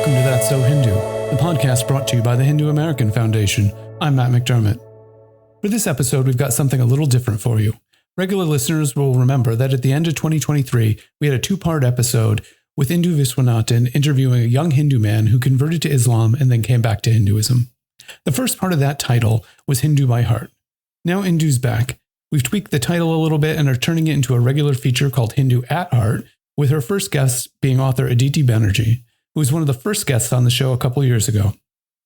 welcome to That's So Hindu, the podcast brought to you by the Hindu American Foundation. I'm Matt McDermott. For this episode, we've got something a little different for you. Regular listeners will remember that at the end of 2023, we had a two-part episode with Indu Viswanathan interviewing a young Hindu man who converted to Islam and then came back to Hinduism. The first part of that title was Hindu by Heart. Now Indu's back. We've tweaked the title a little bit and are turning it into a regular feature called Hindu at Heart, with her first guest being author Aditi Banerjee, who was one of the first guests on the show a couple years ago.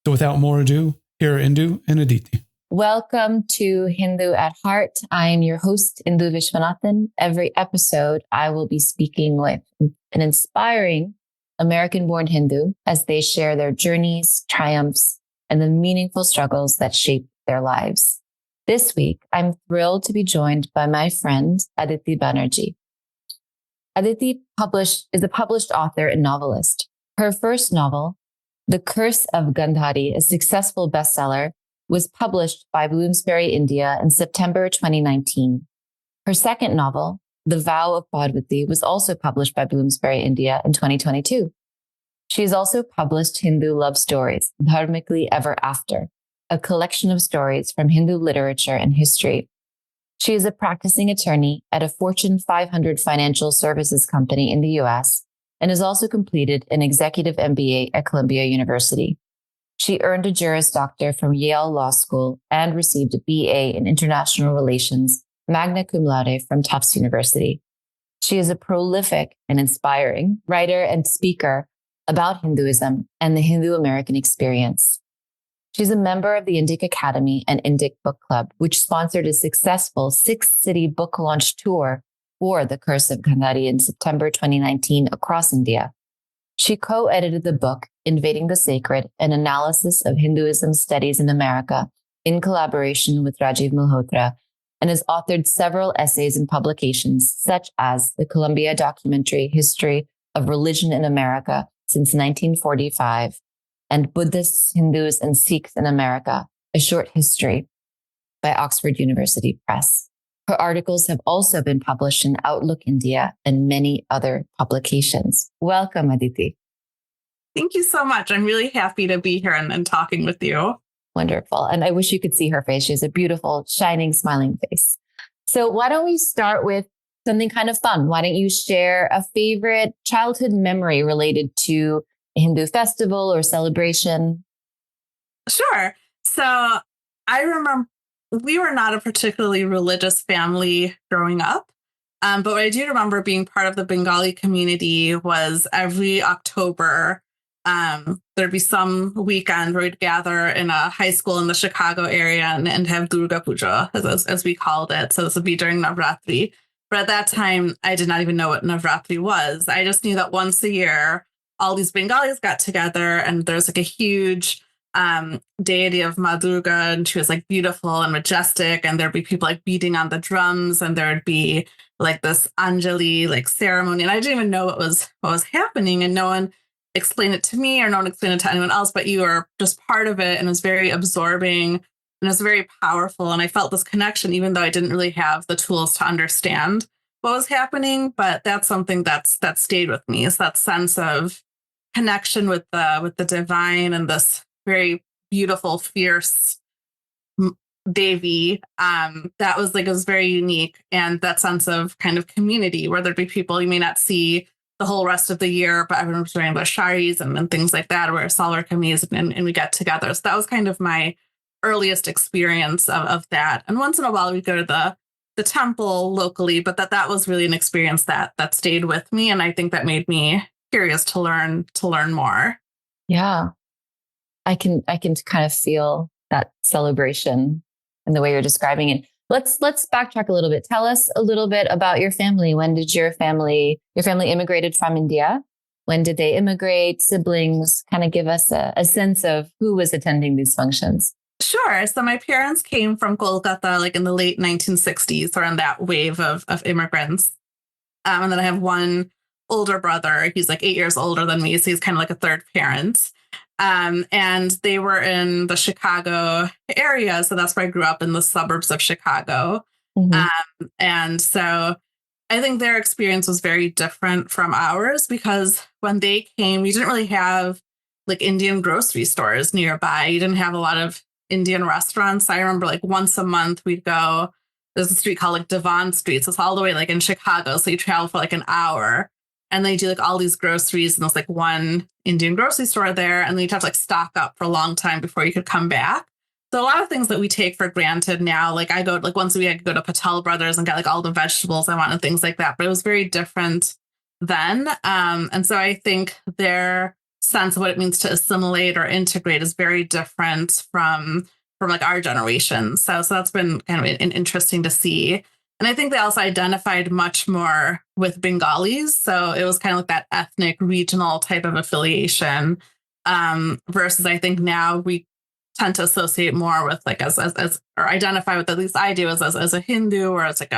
So without more ado, here are Indu and Aditi. Welcome to Hindu at Heart. I am your host, Indu Viswanathan. Every episode, I will be speaking with an inspiring American-born Hindu as they share their journeys, triumphs, and the meaningful struggles that shape their lives. This week, I'm thrilled to be joined by my friend, Aditi Banerjee. Aditi is a published author and novelist. Her first novel, The Curse of Gandhari, a successful bestseller, was published by Bloomsbury India in September 2019. Her second novel, The Vow of Parvati, was also published by Bloomsbury India in 2022. She has also published Hindu love stories, Dharmically Ever After, a collection of stories from Hindu literature and history. She is a practicing attorney at a Fortune 500 financial services company in the U.S. and has also completed an executive MBA at Columbia University. She earned a Juris Doctor from Yale Law School and received a BA in International Relations, magna cum laude from Tufts University. She is a prolific and inspiring writer and speaker about Hinduism and the Hindu American experience. She's a member of the Indic Academy and Indic Book Club, which sponsored a successful 6-city book launch tour for The Curse of Gandhari in September 2019 across India. She co-edited the book, Invading the Sacred, an analysis of Hinduism studies in America, in collaboration with Rajiv Malhotra, and has authored several essays and publications, such as the Columbia documentary History of Religion in America since 1945, and Buddhists, Hindus, and Sikhs in America, A Short History by Oxford University Press. Her articles have also been published in Outlook India and many other publications. Welcome, Aditi. Thank you so much. I'm really happy to be here and talking with you. Wonderful. And I wish you could see her face. She has a beautiful, shining, smiling face. So why don't we start with something kind of fun? Why don't you share a favorite childhood memory related to a Hindu festival or celebration? Sure. So I remember we were not a particularly religious family growing up. But what I do remember being part of the Bengali community was every October, there'd be some weekend where we'd gather in a high school in the Chicago area and have Durga Puja, as we called it. So this would be during Navratri. But at that time, I did not even know what Navratri was. I just knew that once a year, all these Bengalis got together and there's like a huge deity of Ma Durga, and she was like beautiful and majestic, and there'd be people like beating on the drums, and there'd be like this Anjali like ceremony, and I didn't even know what was happening, and no one explained it to me or no one explained it to anyone else, but you were just part of it, and it was very absorbing and it was very powerful, and I felt this connection even though I didn't really have the tools to understand what was happening. But that's something that stayed with me, is that sense of connection with the divine and this very beautiful, fierce Devi. That was like, it was very unique. And that sense of kind of community where there'd be people you may not see the whole rest of the year, but everyone was wearing their sharis and things like that, or salwar kameez, and we got together. So that was kind of my earliest experience of that. And once in a while we'd go to the temple locally, but that was really an experience that stayed with me. And I think that made me curious to learn more. Yeah. I can kind of feel that celebration and the way you're describing it. Let's backtrack a little bit. Tell us a little bit about your family. When did your family immigrated from India? When did they immigrate? Siblings? Kind of give us a sense of who was attending these functions. Sure. So my parents came from Kolkata like in the late 1960s, or in that wave of immigrants. And then I have one older brother. He's like 8 years older than me. So he's kind of like a third parent. And they were in the Chicago area. So that's where I grew up, in the suburbs of Chicago. Mm-hmm. And so I think their experience was very different from ours, because when they came, we didn't really have like Indian grocery stores nearby. You didn't have a lot of Indian restaurants. I remember like once a month we'd go, there's a street called like Devon Street. So it's all the way like in Chicago. So you travel for like an hour and they do like all these groceries and there's like one Indian grocery store there. And then you'd have to like stock up for a long time before you could come back. So a lot of things that we take for granted now, like I go like once a week, I could go to Patel Brothers and get like all the vegetables I want and things like that. But it was very different then. And so I think their sense of what it means to assimilate or integrate is very different from like our generation. So that's been kind of interesting to see. And I think they also identified much more with Bengalis. So it was kind of like that ethnic regional type of affiliation, versus I think now we tend to associate more with like as or identify with, at least I do, as a Hindu or as like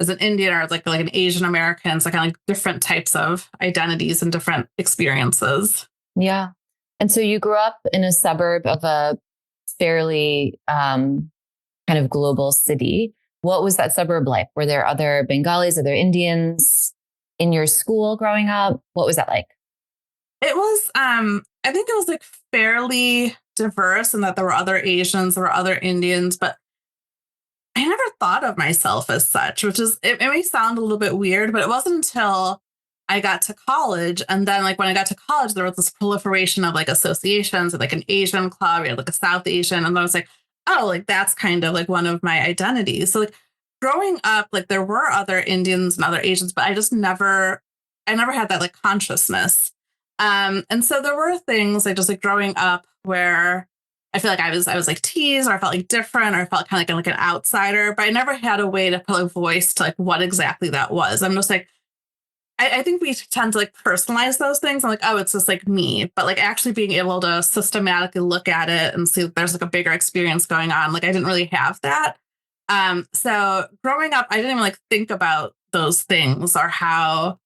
as an Indian or like an Asian American. So kind of like different types of identities and different experiences. Yeah. And so you grew up in a suburb of a fairly kind of global city. What was that suburb like? Were there other Bengalis, other Indians in your school growing up? What was that like? It was, I think it was like fairly diverse in that there were other Asians, there were other Indians, but I never thought of myself as such, which is, it may sound a little bit weird, but it wasn't until I got to college. And then like when I got to college, there was this proliferation of like associations, like an Asian club, we had like a South Asian. And I was like, oh, like that's kind of like one of my identities. So like growing up, like there were other Indians and other Asians, but I never had that like consciousness. And so there were things like just like growing up where I feel like I was like teased, or I felt like different, or I felt kind of like an outsider, but I never had a way to put a voice to like what exactly that was. I'm just like, I think we tend to like personalize those things. I'm like, oh, it's just like me, but like actually being able to systematically look at it and see that there's like a bigger experience going on. Like I didn't really have that. So growing up, I didn't even like think about those things or how,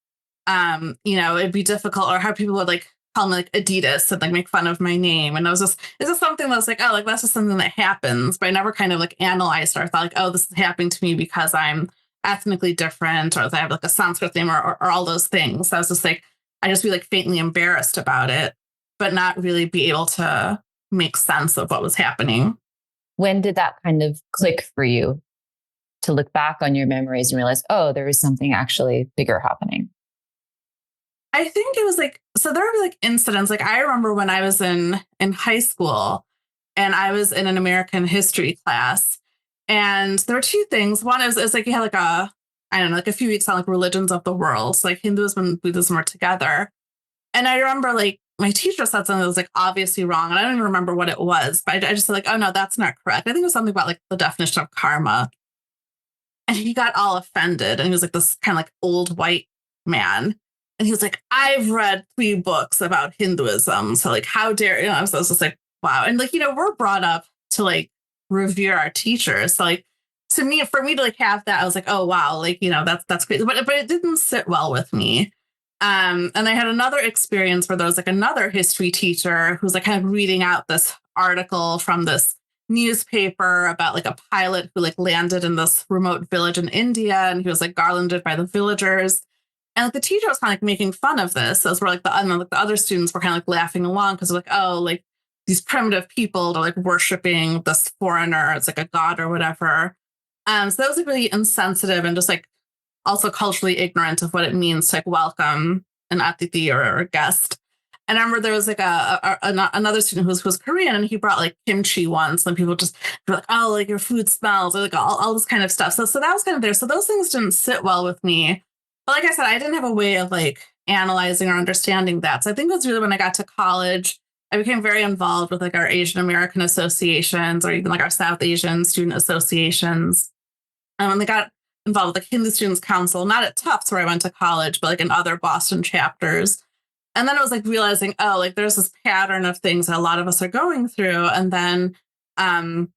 it'd be difficult, or how people would like call me like Adidas and like make fun of my name. And it's just something that was like, oh, like that's just something that happens. But I never kind of like analyzed or thought like, oh, this is happening to me because I'm ethnically different, or that I have like a Sanskrit name, or all those things. So I was just like, I just be like faintly embarrassed about it, but not really be able to make sense of what was happening. When did that kind of click for you to look back on your memories and realize, oh, there was something actually bigger happening? I think it was like, so there were like incidents. Like I remember when I was in high school and I was in an American history class, and there were two things. One is like you had like like a few weeks on like religions of the world. So like Hinduism and Buddhism were together. And I remember like my teacher said something that was like obviously wrong. And I don't even remember what it was, but I just said like, oh no, that's not correct. I think it was something about like the definition of karma. And he got all offended. And he was like this kind of like old white man. And he was like, I've read 3 books about Hinduism. So like, how dare you? So I was just like, wow. And like, we're brought up to like revere our teachers. So like for me to like have that, I was like, oh wow, like, that's crazy. But it didn't sit well with me. And I had another experience where there was like another history teacher who was like kind of reading out this article from this newspaper about like a pilot who like landed in this remote village in India, and he was like garlanded by the villagers. And like the teacher was kind of like making fun of this, as we're like the other students were kind of like laughing along, because they're like, oh, like these primitive people, they're like worshiping this foreigner, it's like a god or whatever. So that was like really insensitive and just like also culturally ignorant of what it means to like welcome an Aditi or a guest. And I remember there was like another student who was Korean, and he brought like kimchi once, and people just were like, oh, like your food smells, or like all this kind of stuff. So that was kind of there. So those things didn't sit well with me. But like I said, I didn't have a way of like analyzing or understanding that. So I think it was really when I got to college, I became very involved with like our Asian American associations, or even like our South Asian student associations. And they got involved with like Hindu Students Council, not at Tufts where I went to college, but like in other Boston chapters. And then it was like realizing, oh, like there's this pattern of things that a lot of us are going through. And then coming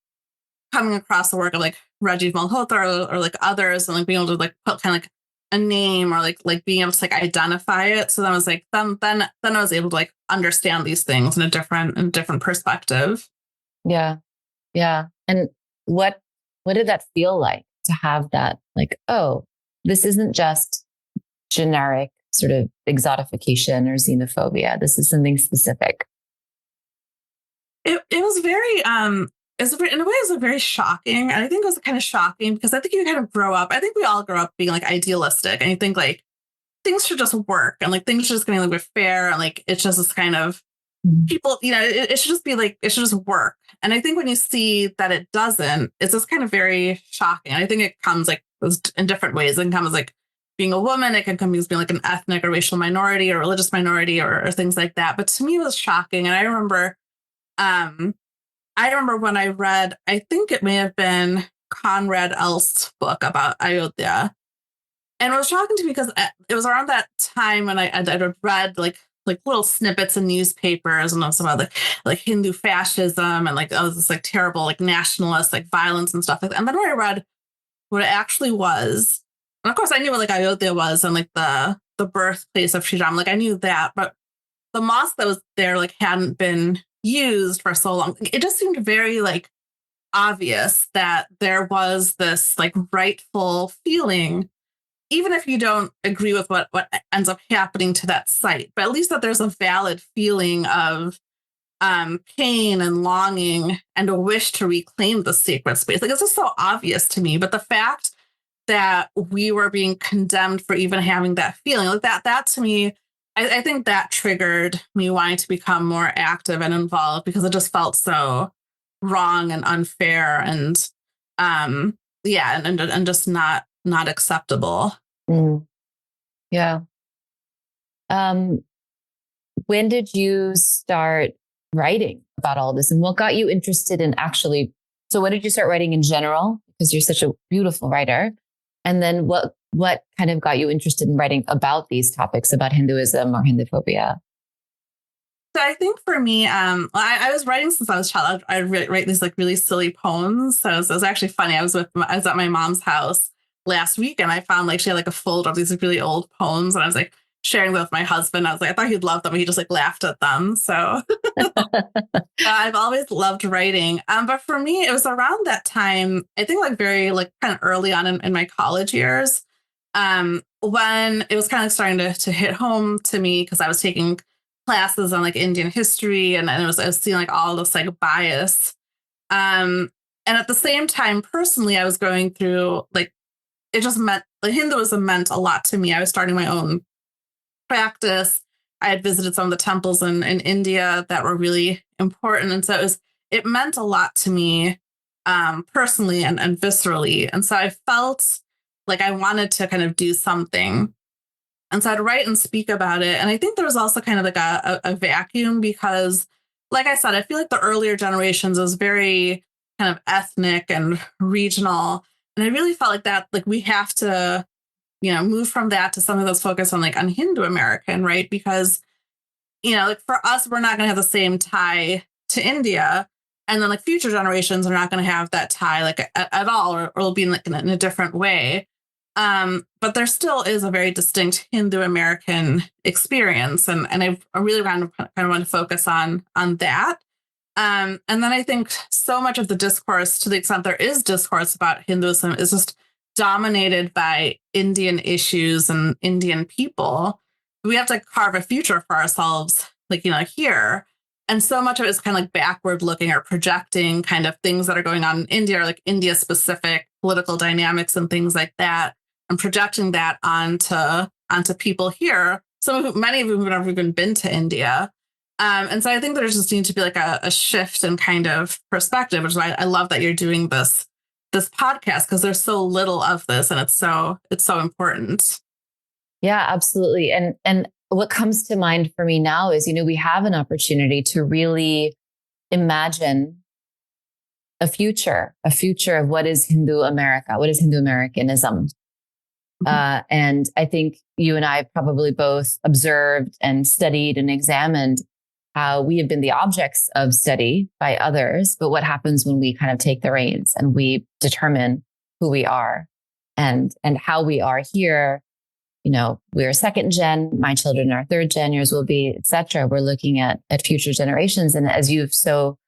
across the work of like Rajiv Malhotra or like others, and like being able to like put kind of like a name, or like being able to like identify it. So then I was like, then I was able to like understand these things in a different perspective. Yeah. Yeah. And what did that feel like to have that, like, oh, this isn't just generic sort of exotification or xenophobia. This is something specific. It was very in a way it was very shocking. And I think it was kind of shocking because I think you kind of grow up. I think we all grow up being like idealistic and you think like things should just work and like things should just be like fair and like it's just this kind of people, it should just be like it should just work. And I think when you see that it doesn't, it's just kind of very shocking. And I think it comes like in different ways. It can come as like being a woman, it can come as being like an ethnic or racial minority or religious minority or things like that. But to me it was shocking. And I remember when I read, I think it may have been Conrad Elst's book about Ayodhya. And it was shocking to me because it was around that time when I'd read like little snippets in newspapers and some about like Hindu fascism and like this like terrible like nationalist like violence and stuff like that. And then when I read what it actually was, and of course I knew what like Ayodhya was and like the birthplace of Sri Ram, like I knew that, but the mosque that was there like hadn't been used for so long. It just seemed very like obvious that there was this like rightful feeling, even if you don't agree with what ends up happening to that site, but at least that there's a valid feeling of pain and longing and a wish to reclaim the sacred space. Like it's just so obvious to me. But the fact that we were being condemned for even having that feeling, like that to me, I think that triggered me wanting to become more active and involved because it just felt so wrong and unfair and and just not acceptable. Yeah. When did you start writing about all this and what got you interested in so when did you start writing in general? Because you're such a beautiful writer. And then what kind of got you interested in writing about these topics about Hinduism or Hinduphobia? So I think for me, I was writing since I was a child. I write these like really silly poems. So it was actually funny. I was at my mom's house last week and I found like she had like a folder of these like, really old poems and I was like sharing them with my husband. I was like, I thought he'd love them. He just like laughed at them. So I've always loved writing. But for me, it was around that time, I think like very like kind of early on in my college years, when it was kind of starting to hit home to me because I was taking classes on like Indian history and I was seeing like all this like bias. And at the same time, personally, I was going through like, it just meant like Hinduism meant a lot to me. I was starting my own practice. I had visited some of the temples in India that were really important. And so it meant a lot to me personally and viscerally. And so I felt like I wanted to kind of do something. And so I'd write and speak about it. And I think there was also kind of like a vacuum because, like I said, I feel like the earlier generations was very kind of ethnic and regional. And I really felt like that, like we have to, move from that to something that's focused on like on Hindu American, right? Because, like for us, we're not going to have the same tie to India. And then like future generations are not going to have that tie like at all, or it'll be in a different way. But there still is a very distinct Hindu American experience. And I really kind of want to focus on that. And then I think so much of the discourse, to the extent there is discourse about Hinduism, is just dominated by Indian issues and Indian people. We have to carve a future for ourselves, like, here. And so much of it is kind of like backward looking or projecting kind of things that are going on in India or like India specific political dynamics and things like that, and projecting that onto people here. Many of whom have never even been to India. And so I think there just needs to be like a shift in kind of perspective, which is why I love that you're doing this podcast, because there's so little of this and it's so important. Yeah, absolutely. And what comes to mind for me now is, we have an opportunity to really imagine a future of what is Hindu America, what is Hindu Americanism. And I think you and I have probably both observed and studied and examined how we have been the objects of study by others, but what happens when we kind of take the reins and we determine who we are and how we are here. We're second gen, my children are third gen, yours will be, et cetera. We're looking at future generations. And as you've so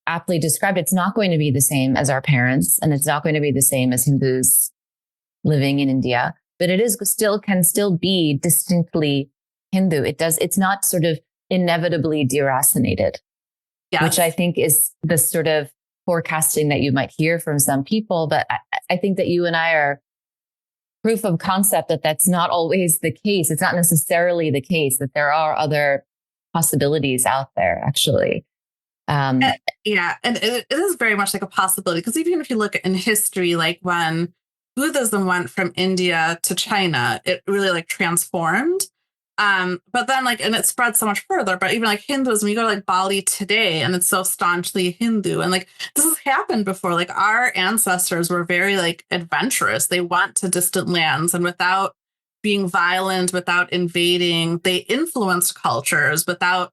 aptly described, it's not going to be the same as our parents, and it's not going to be the same as Hindus living in India, but can still be distinctly Hindu. It's not sort of inevitably deracinated. which I think is the sort of forecasting that you might hear from some people. But I think that you and I are proof of concept that that's not always the case. It's not necessarily the case, that there are other possibilities out there, actually. Yeah, and it is very much like a possibility, because even if you look in history, like when Buddhism went from India to China, it really like transformed. But then and it spread so much further. But even like Hinduism, you go to like Bali today and it's so staunchly Hindu. And like this has happened before. Like our ancestors were very like adventurous. They went to distant lands, and without being violent, without invading, they influenced cultures without,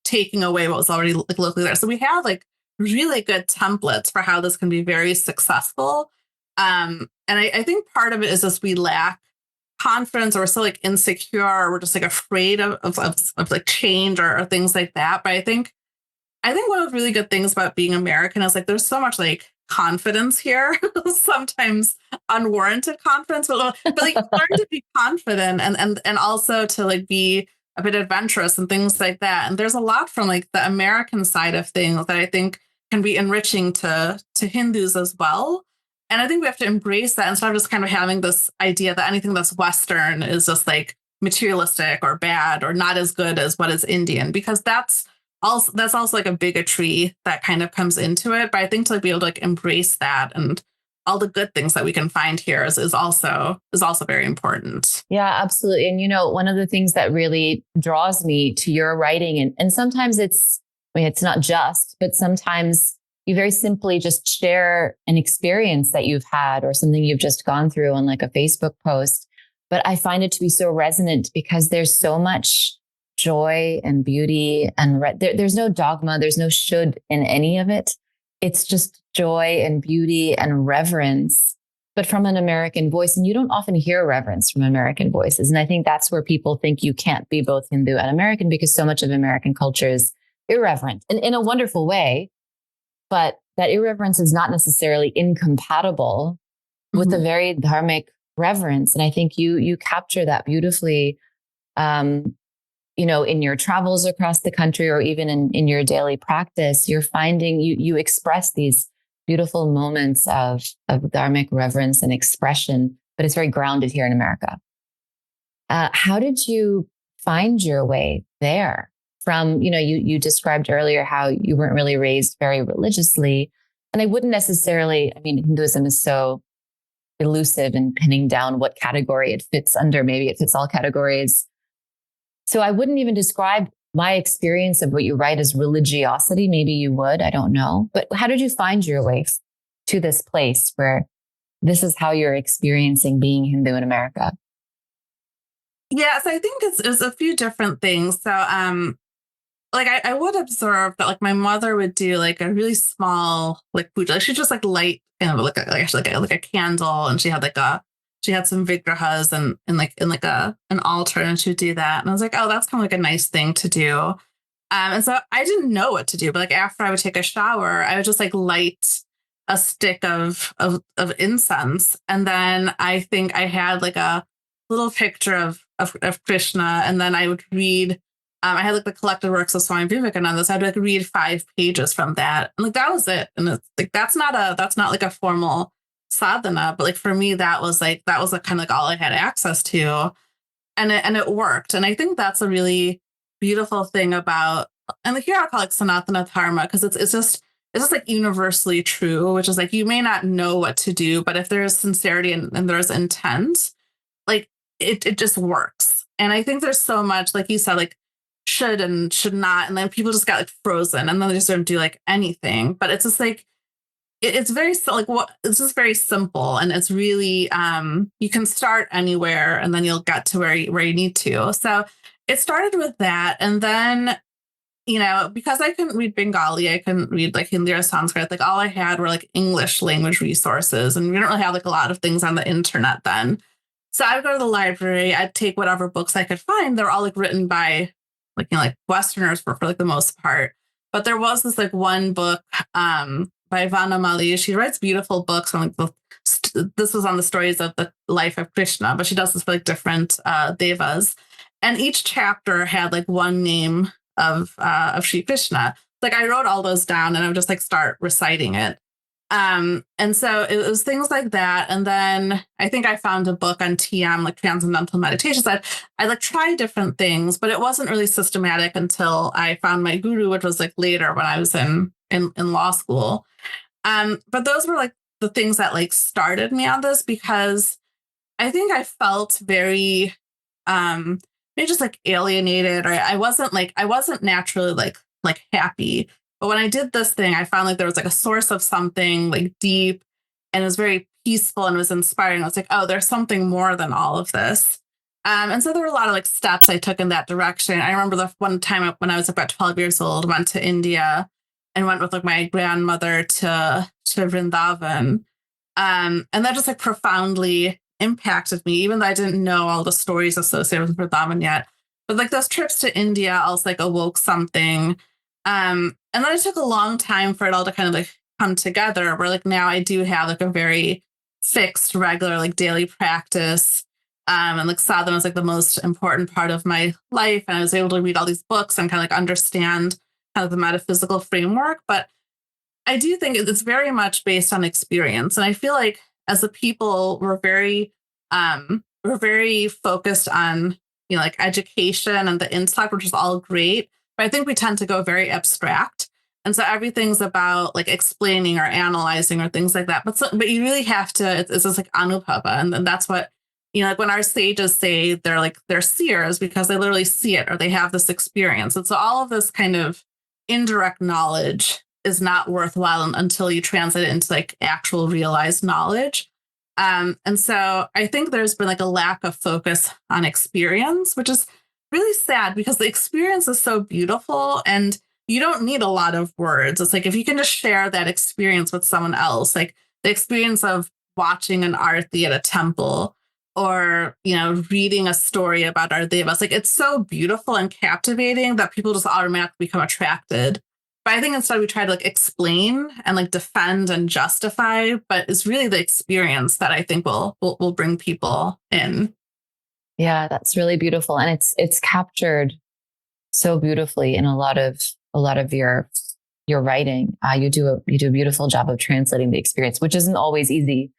taking away what was already like locally there. So we have like really good templates for how this can be very successful. And I think part of it is just we lack confidence, or we're so like insecure, or we're just like afraid of like change or things like that. But I think one of the really good things about being American is like there's so much like confidence here, sometimes unwarranted confidence, but like learn to be confident and also to like be a bit adventurous and things like that. And there's a lot from like the American side of things that I think can be enriching to Hindus as well. And I think we have to embrace that instead of just kind of having this idea that anything that's Western is just like materialistic or bad or not as good as what is Indian, because that's also like a bigotry that kind of comes into it. But I think to like be able to like embrace that and all the good things that we can find here is also very important. Yeah, absolutely. And one of the things that really draws me to your writing, and sometimes it's not just, but sometimes you very simply just share an experience that you've had or something you've just gone through on like a Facebook post. But I find it to be so resonant because there's so much joy and beauty, and there's no dogma, there's no should in any of it. It's just joy and beauty and reverence, but from an American voice. And you don't often hear reverence from American voices. And I think that's where people think you can't be both Hindu and American, because so much of American culture is irreverent and in a wonderful way. But that irreverence is not necessarily incompatible with a very dharmic reverence. And I think you capture that beautifully, in your travels across the country, or even in your daily practice. You're finding you express these beautiful moments of dharmic reverence and expression, but it's very grounded here in America. How did you find your way there? From, you described earlier how you weren't really raised very religiously. And I wouldn't necessarily, Hinduism is so elusive in pinning down what category it fits under. Maybe it fits all categories. So I wouldn't even describe my experience of what you write as religiosity. Maybe you would, I don't know. But how did you find your way to this place where this is how you're experiencing being Hindu in America? Yeah, so I think it's a few different things. So, I would observe that like my mother would do like a really small like puja. Like she'd just like light like a candle, and she had some vigrahas and an altar, and she'd do that. And I was like, oh, that's kind of like a nice thing to do. And so I didn't know what to do, but like after I would take a shower, I would just like light a stick of incense, and then I think I had like a little picture of Krishna, and then I would read. I had like the collected works of Swami Vivekananda, so I'd like read 5 pages from that, and like that was it. And it's like that's not like a formal sadhana, but like for me that was like kind of like all I had access to, and it worked. And I think that's a really beautiful thing about, and like here I'll call it Sanatana Dharma, because it's just like universally true, which is like you may not know what to do, but if there's sincerity and there's intent, like it just works. And I think there's so much, like you said, like should and should not, and then people just got like frozen, and then they just don't do like anything. But it's just like it's very it's just very simple, and it's really you can start anywhere, and then you'll get to where you need to. So it started with that, and then because I couldn't read Bengali, I couldn't read like Hindi or Sanskrit. Like all I had were like English language resources, and we didn't really have like a lot of things on the internet then. So I'd go to the library, I'd take whatever books I could find. They're all like written by like Westerners for like the most part. But there was this like one book by Vanna Mali. She writes beautiful books on like this was on the stories of the life of Krishna, but she does this for like different devas. And each chapter had like one name of Sri Krishna. like I wrote all those down and I would just like start reciting it. And so it was things like that. And then I think I found a book on TM, like transcendental meditation. So I like tried different things, but it wasn't really systematic until I found my guru, which was like later when I was in law school. But those were like the things that like started me on this, because I think I felt very maybe just like alienated, or I wasn't naturally like happy. But when I did this thing, I found like there was like a source of something like deep, and it was very peaceful and it was inspiring. I was like, oh, there's something more than all of this. And so there were a lot of like steps I took in that direction. I remember the one time when I was about 12 years old, went to India and went with like my grandmother to Vrindavan. And that just like profoundly impacted me, even though I didn't know all the stories associated with Vrindavan yet. But like those trips to India also like awoke something. And then it took a long time for it all to kind of like come together, where like now I do have like a very fixed, regular, like daily practice. And like sadhana is like the most important part of my life. And I was able to read all these books and kind of like understand kind of the metaphysical framework. But I do think it's very much based on experience. And I feel like as a people, we're very focused on, like education and the intellect, which is all great. But I think we tend to go very abstract. And so everything's about like explaining or analyzing or things like that. But you really have to, it's just like anubhava. And then that's what, like when our sages say they're seers, because they literally see it or they have this experience. And so all of this kind of indirect knowledge is not worthwhile until you translate it into like actual realized knowledge. And so I think there's been like a lack of focus on experience, which is really sad, because the experience is so beautiful and you don't need a lot of words. It's like if you can just share that experience with someone else, like the experience of watching an arti at a temple, or, reading a story about our devas, like it's so beautiful and captivating that people just automatically become attracted. But I think instead we try to like explain and like defend and justify, but it's really the experience that I think will bring people in. Yeah, that's really beautiful. And it's captured so beautifully in a lot of your writing. You do a beautiful job of translating the experience, which isn't always easy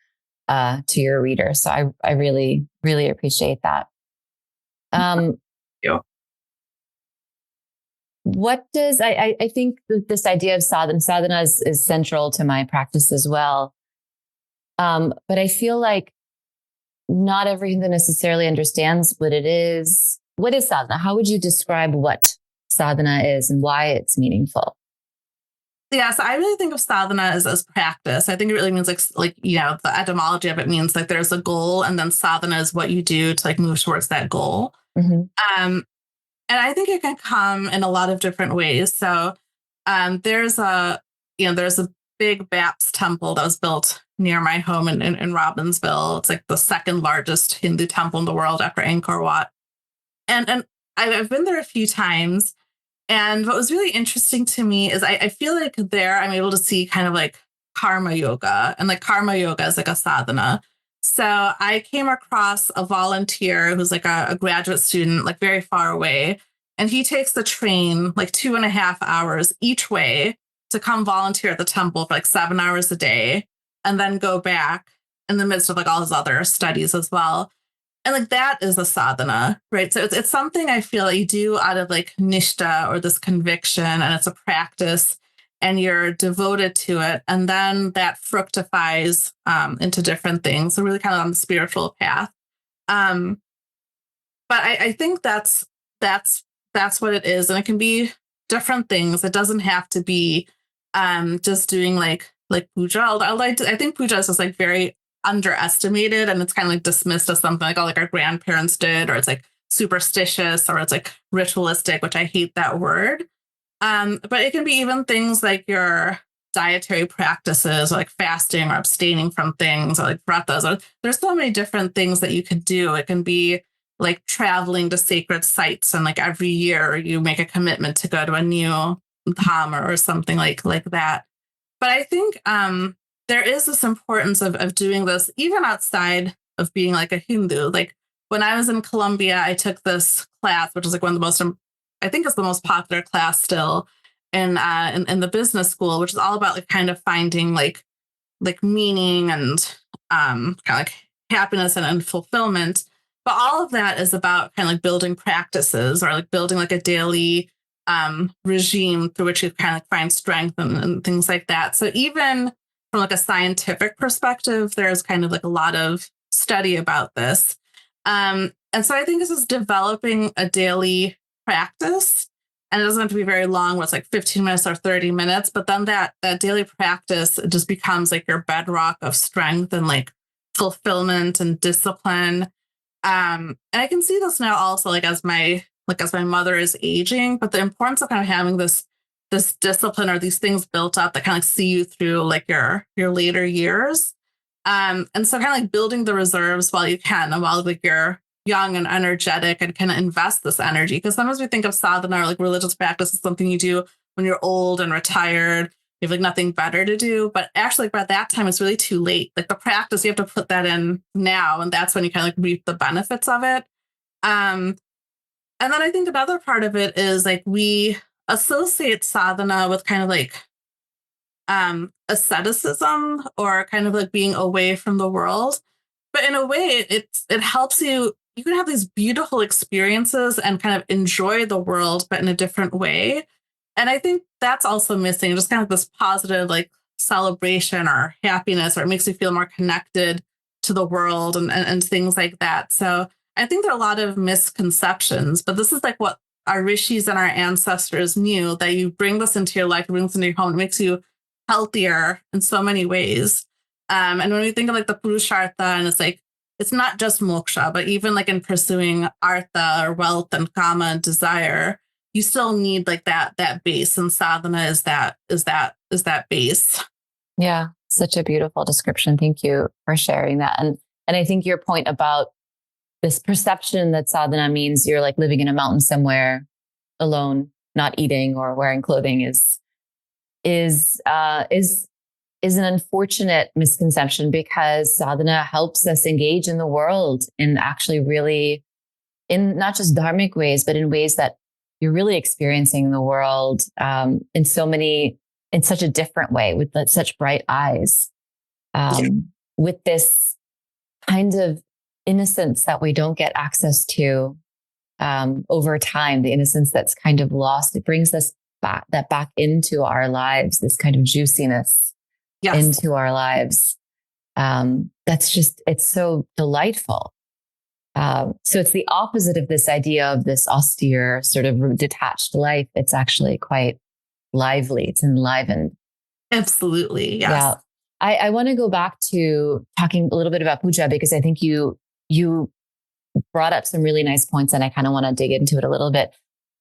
to your reader. So I really, really appreciate that. Yeah. What does, I think that this idea of sadhana is central to my practice as well. But I feel like not everyone necessarily understands what it is. What is sadhana? How would you describe what sadhana is and why it's meaningful? Yeah, so I really think of sadhana as practice. I think it really means like the etymology of it means like there's a goal, and then sadhana is what you do to like move towards that goal. Mm-hmm. And I think it can come in a lot of different ways. So there's a big Baptist temple that was built near my home in Robbinsville. It's like the second largest Hindu temple in the world after Angkor Wat. And I've been there a few times. And what was really interesting to me is I feel like there I'm able to see kind of like karma yoga, and like karma yoga is like a sadhana. So I came across a volunteer who's like a graduate student, like very far away. And he takes the train like 2.5 hours each way to come volunteer at the temple for like 7 hours a day, and then go back in the midst of like all his other studies as well. And like that is a sadhana, right? So it's something I feel like you do out of like nishta, or this conviction, and it's a practice, and you're devoted to it. And then that fructifies into different things. So really kind of on the spiritual path. But I think that's what it is. And it can be different things. It doesn't have to be just doing like puja. Although I think puja is just like very underestimated, and it's kind of like dismissed as something like, oh, like our grandparents did, or it's like superstitious, or it's like ritualistic, which I hate that word. But it can be even things like your dietary practices, or like fasting or abstaining from things, or like vratas. Or there's so many different things that you could do. It can be like traveling to sacred sites, and like every year you make a commitment to go to a new dham or something like that. But I think there is this importance of doing this even outside of being like a Hindu. Like when I was in Colombia, I took this class, which is like one of the most, I think it's the most popular class still. in the business school, which is all about like kind of finding like meaning and kind of like happiness and fulfillment. But all of that is about kind of like building practices or like building like a daily regime through which you kind of find strength and things like that. So even from like a scientific perspective, there's kind of like a lot of study about this. And so I think this is developing a daily practice. And it doesn't have to be very long, where it's like 15 minutes or 30 minutes, but then that daily practice, it just becomes like your bedrock of strength and like fulfillment and discipline. And I can see this now also like as my mother is aging, but the importance of kind of having this discipline or these things built up that kind of like see you through like your later years. And so kind of like building the reserves while you can and while like you're young and energetic and kind of invest this energy. Because sometimes we think of sadhana or like religious practice as something you do when you're old and retired, you have like nothing better to do. But actually like by that time, it's really too late. Like the practice, you have to put that in now. And that's when you kind of like reap the benefits of it. And then I think another part of it is like we associate sadhana with kind of like asceticism or kind of like being away from the world. But in a way, it helps you can have these beautiful experiences and kind of enjoy the world, but in a different way. And I think that's also missing, just kind of this positive like celebration or happiness, or it makes you feel more connected to the world and things like that. So I think there are a lot of misconceptions, but this is like what our rishis and our ancestors knew, that you bring this into your life, you bring this into your home, it makes you healthier in so many ways. And when we think of like the purushartha, and it's like, it's not just moksha, but even like in pursuing artha or wealth and kama and desire, you still need like that base, and sadhana is that base. Yeah, such a beautiful description. Thank you for sharing that. And I think your point about this perception that sadhana means you're like living in a mountain somewhere alone, not eating or wearing clothing is an unfortunate misconception, because sadhana helps us engage in the world in actually really, in not just dharmic ways, but in ways that you're really experiencing the world in such a different way, with such bright eyes, with this kind of innocence that we don't get access to over time, the innocence that's kind of lost. It brings us back into our lives, this kind of juiciness. Yes. Into our lives. It's so delightful. So it's the opposite of this idea of this austere sort of detached life. It's actually quite lively. It's enlivened. Absolutely. Yes. Yeah. I want to go back to talking a little bit about puja, because I think you brought up some really nice points, and I kind of want to dig into it a little bit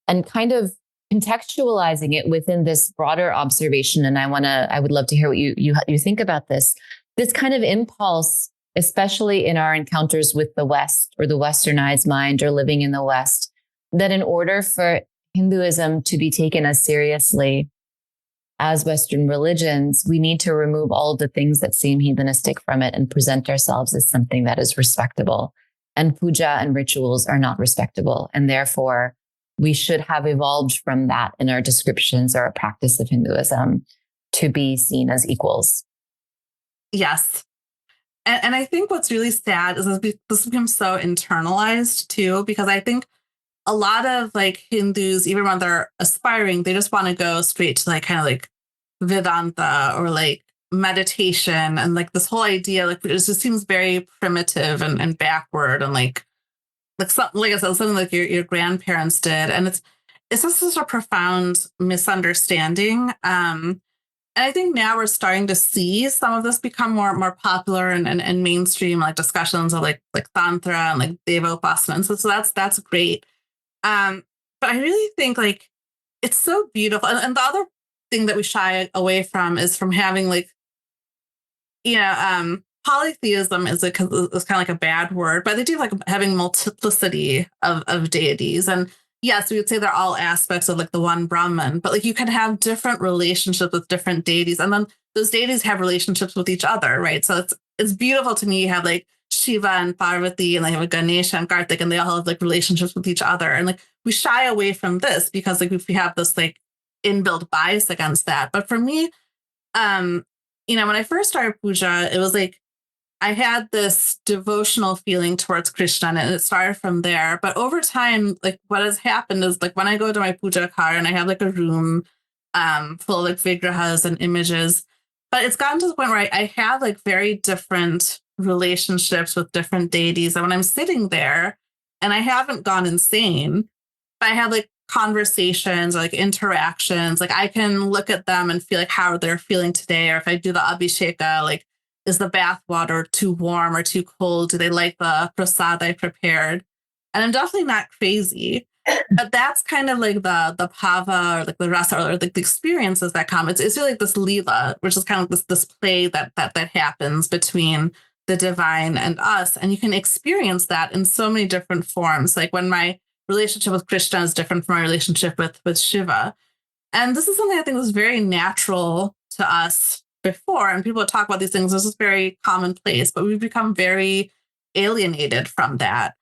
and kind of contextualizing it within this broader observation. And I would love to hear what you think about this kind of impulse, especially in our encounters with the West or the westernized mind or living in the West, that in order for Hinduism to be taken as seriously as Western religions, we need to remove all of the things that seem heathenistic from it and present ourselves as something that is respectable. And puja and rituals are not respectable. And therefore, we should have evolved from that in our descriptions or our practice of Hinduism to be seen as equals. Yes. And I think what's really sad is this becomes so internalized too, because I think a lot of like Hindus, even when they're aspiring, they just want to go straight to like kind of like Vedanta or like meditation. And like this whole idea, like it just seems very primitive and backward and like something, like I said, something like your grandparents did. And it's just such a profound misunderstanding. And I think now we're starting to see some of this become more popular and mainstream, like discussions of like tantra and like deva upasana. So that's great. But I really think like it's so beautiful. And the other thing that we shy away from is from having like, polytheism is kind of like a bad word, but they do like having multiplicity of deities. And yes, we would say they're all aspects of like the one Brahman, but like you can have different relationships with different deities, and then those deities have relationships with each other, right? So it's beautiful to me. You have like Shiva and Parvati, and they have a Ganesha and Karthik, and they all have like relationships with each other. And like we shy away from this because like if we have this like inbuilt bias against that. But for me, when I first started puja, it was like I had this devotional feeling towards Krishna, and it started from there. But over time, like what has happened is like when I go to my puja car and I have like a room full of like vigrahas and images, but it's gotten to the point where I have like very different relationships with different deities. And when I'm sitting there and I haven't gone insane, but I have like conversations or like interactions, like I can look at them and feel like how they're feeling today. Or if I do the abhisheka, like, is the bath water too warm or too cold? Do they like the prasad I prepared? And I'm definitely not crazy, but that's kind of like the bhava or like the rasa or like the experiences that come. It's really like this lila, which is kind of this play that happens between the divine and us, and you can experience that in so many different forms. Like when my relationship with Krishna is different from my relationship with Shiva, and this is something I think was very natural to us before, and people would talk about these things. This is very commonplace, but we've become very alienated from that.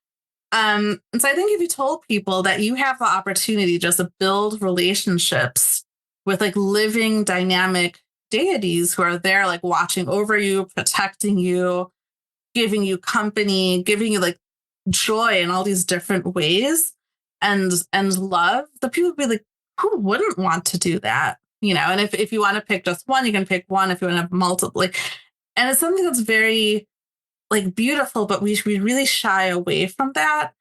And so I think if you told people that you have the opportunity just to build relationships with like living dynamic deities who are there, like watching over you, protecting you, giving you company, giving you like joy in all these different ways and love, the people would be like, who wouldn't want to do that? And if you want to pick just one, you can pick one. If you want to have multiple, and it's something that's very like beautiful, but we really shy away from that.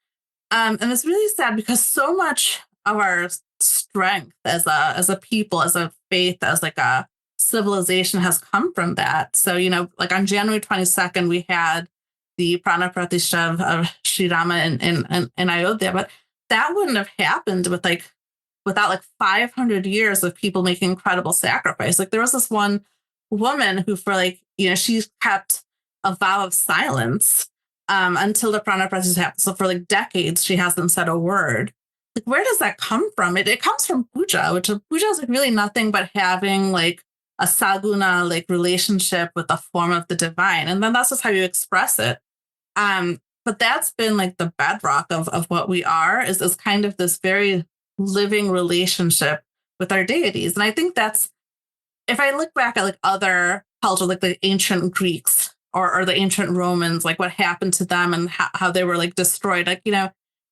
And it's really sad because so much of our strength as a people, as a faith, as like a civilization has come from that. So, like on January 22nd, we had the Prana Pratishtha of Sri Rama in Ayodhya, but that wouldn't have happened without like 500 years of people making incredible sacrifice. Like there was this one woman who for like, she kept a vow of silence until the Prana Pratishtha happened. So for like decades, she hasn't said a word. Like, where does that come from? It comes from puja, which puja is like really nothing but having like a saguna like relationship with the form of the divine. And then that's just how you express it. But that's been like the bedrock of what we are is kind of this very living relationship with our deities. And I think that's, if I look back at like other cultures, like the ancient Greeks or the ancient Romans, like what happened to them and how they were like destroyed, like,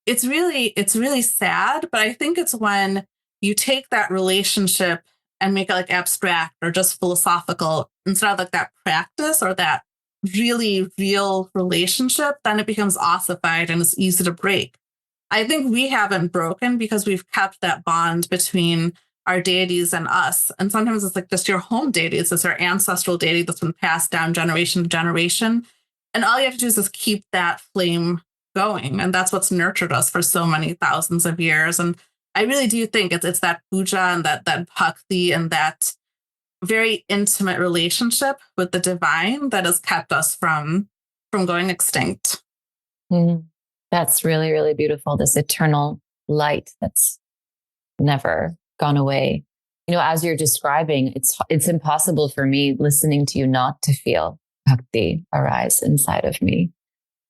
it's really sad. But I think it's when you take that relationship and make it like abstract or just philosophical instead of like that practice or that really real relationship, then it becomes ossified and it's easy to break. I think we haven't broken because we've kept that bond between our deities and us. And sometimes it's like just your home deity. It's just our ancestral deity that's been passed down generation to generation. And all you have to do is just keep that flame going. And that's what's nurtured us for so many thousands of years. And I really do think it's that puja and that bhakti and that very intimate relationship with the divine that has kept us from going extinct. Mm. That's really, really beautiful. This eternal light that's never gone away. As you're describing, it's impossible for me listening to you not to feel bhakti arise inside of me.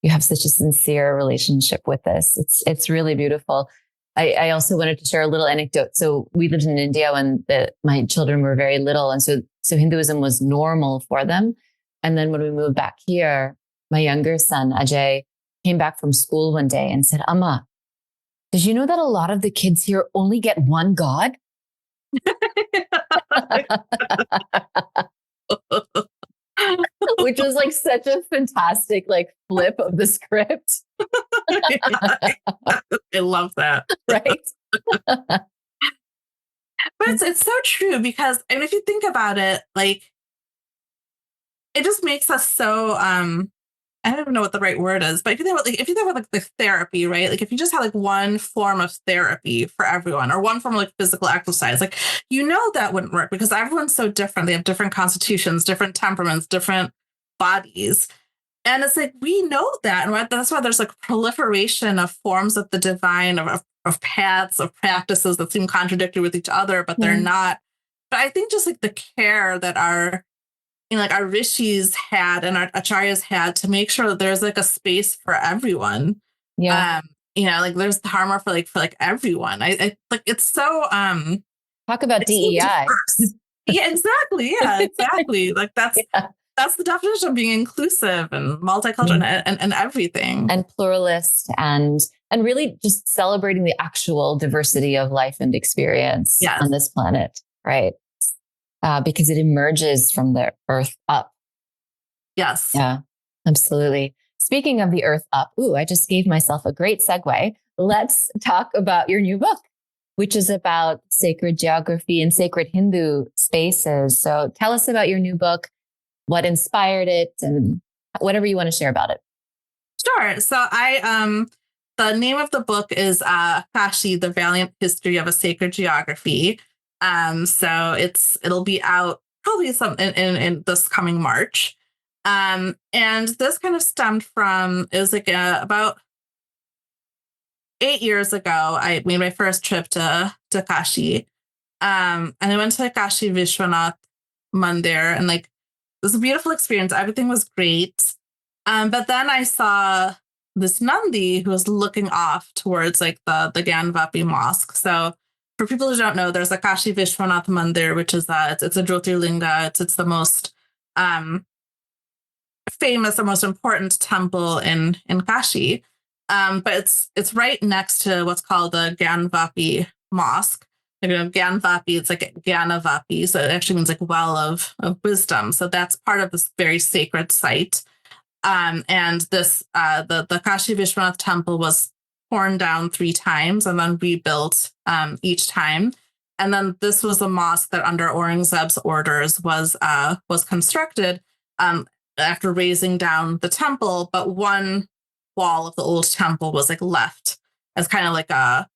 You have such a sincere relationship with this. It's really beautiful. I also wanted to share a little anecdote. So we lived in India when my children were very little. And so Hinduism was normal for them. And then when we moved back here, my younger son, Ajay, came back from school one day and said, Amma, did you know that a lot of the kids here only get one God? Which was like such a fantastic like flip of the script. I love that. Right. But it's so true because if you think about it, like it just makes us so I don't even know what the right word is, but if you think about like the therapy, right? Like if you just had like one form of therapy for everyone or one form of like physical exercise, like, that wouldn't work because everyone's so different. They have different constitutions, different temperaments, different bodies. And it's like, we know that. And that's why there's like proliferation of forms of the divine, of paths, of practices that seem contradictory with each other, but they're not. But I think just like the care that our rishis had and our acharyas had to make sure that there's like a space for everyone. Yeah. Like there's dharma for everyone. I like it's so Talk about It's so DEI. diverse. Yeah, exactly. Yeah, exactly. Like Yeah. that's the definition of being inclusive and multicultural and everything. And pluralist and really just celebrating the actual diversity of life and experience Yes. on this planet, right? Because it emerges from the earth up. Yes. Yeah, absolutely. Speaking of the earth up, I just gave myself a great segue. Let's talk about your new book, which is about sacred geography and sacred Hindu spaces. So tell us about your new book, what inspired it, and whatever you want to share about it. Sure. So the name of the book is Kashi, The Valiant History of a Sacred Geography. So it'll be out probably in this coming March. And this kind of stemmed from, it was like about 8 years ago, I made my first trip to Kashi. And I went to Kashi Vishwanath Mandir, and like, it was a beautiful experience. Everything was great. But then I saw this Nandi who was looking off towards like the Ganvapi Mosque. So for people who don't know, there's a Kashi Vishwanath Mandir, which is it's a Jyotirlinga. It's the most famous or most important temple in Kashi. But it's right next to what's called the Ganvapi Mosque. Ganvapi, it's like Ganavapi, so it actually means like well of wisdom. So that's part of this very sacred site. And this the Kashi Vishwanath temple was torn down 3 times and then rebuilt each time. And then this was a mosque that under Aurangzeb's orders was constructed after raising down the temple, but one wall of the old temple was like left as kind of like a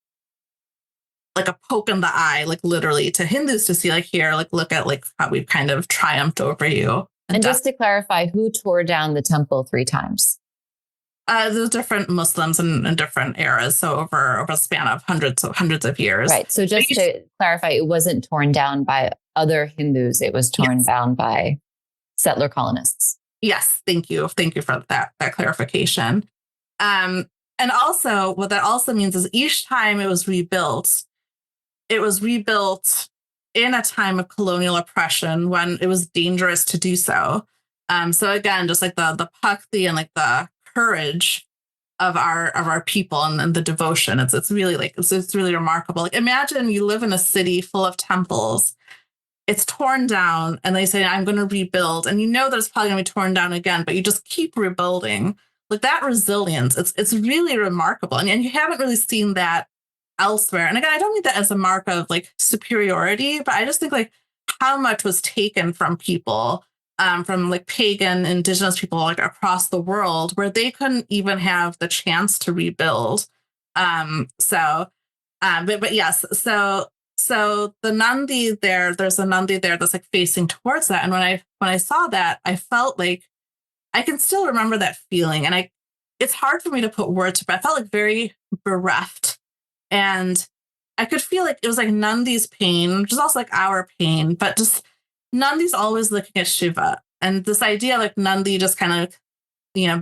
poke in the eye, like literally to Hindus to see, like, here, like, look at like how we've kind of triumphed over you. And just to clarify, who tore down the temple 3 times? There's different Muslims in different eras, so over a span of hundreds of years. Right. So just to clarify, it wasn't torn down by other Hindus; it was torn down by settler colonists. Yes, thank you for that clarification. And also, what that also means is each time it was rebuilt in a time of colonial oppression when it was dangerous to do so. So again, just like the bhakti and like the courage of our people and the devotion, it's really like it's really remarkable. Like, imagine you live in a city full of temples, it's torn down, and they say, I'm going to rebuild, and you know that it's probably going to be torn down again, but you just keep rebuilding. Like, that resilience, it's really remarkable, and you haven't really seen that elsewhere. And again, I don't mean that as a mark of like superiority, but I just think like how much was taken from people, from like pagan indigenous people like across the world, where they couldn't even have the chance to rebuild. But yes, so the Nandi there's a Nandi there that's like facing towards that. And when I saw that, I felt like I can still remember that feeling. And it's hard for me to put words to, but I felt like very bereft. And I could feel like it was like Nandi's pain, which is also like our pain, but just Nandi's always looking at Shiva. And this idea like Nandi just kind of,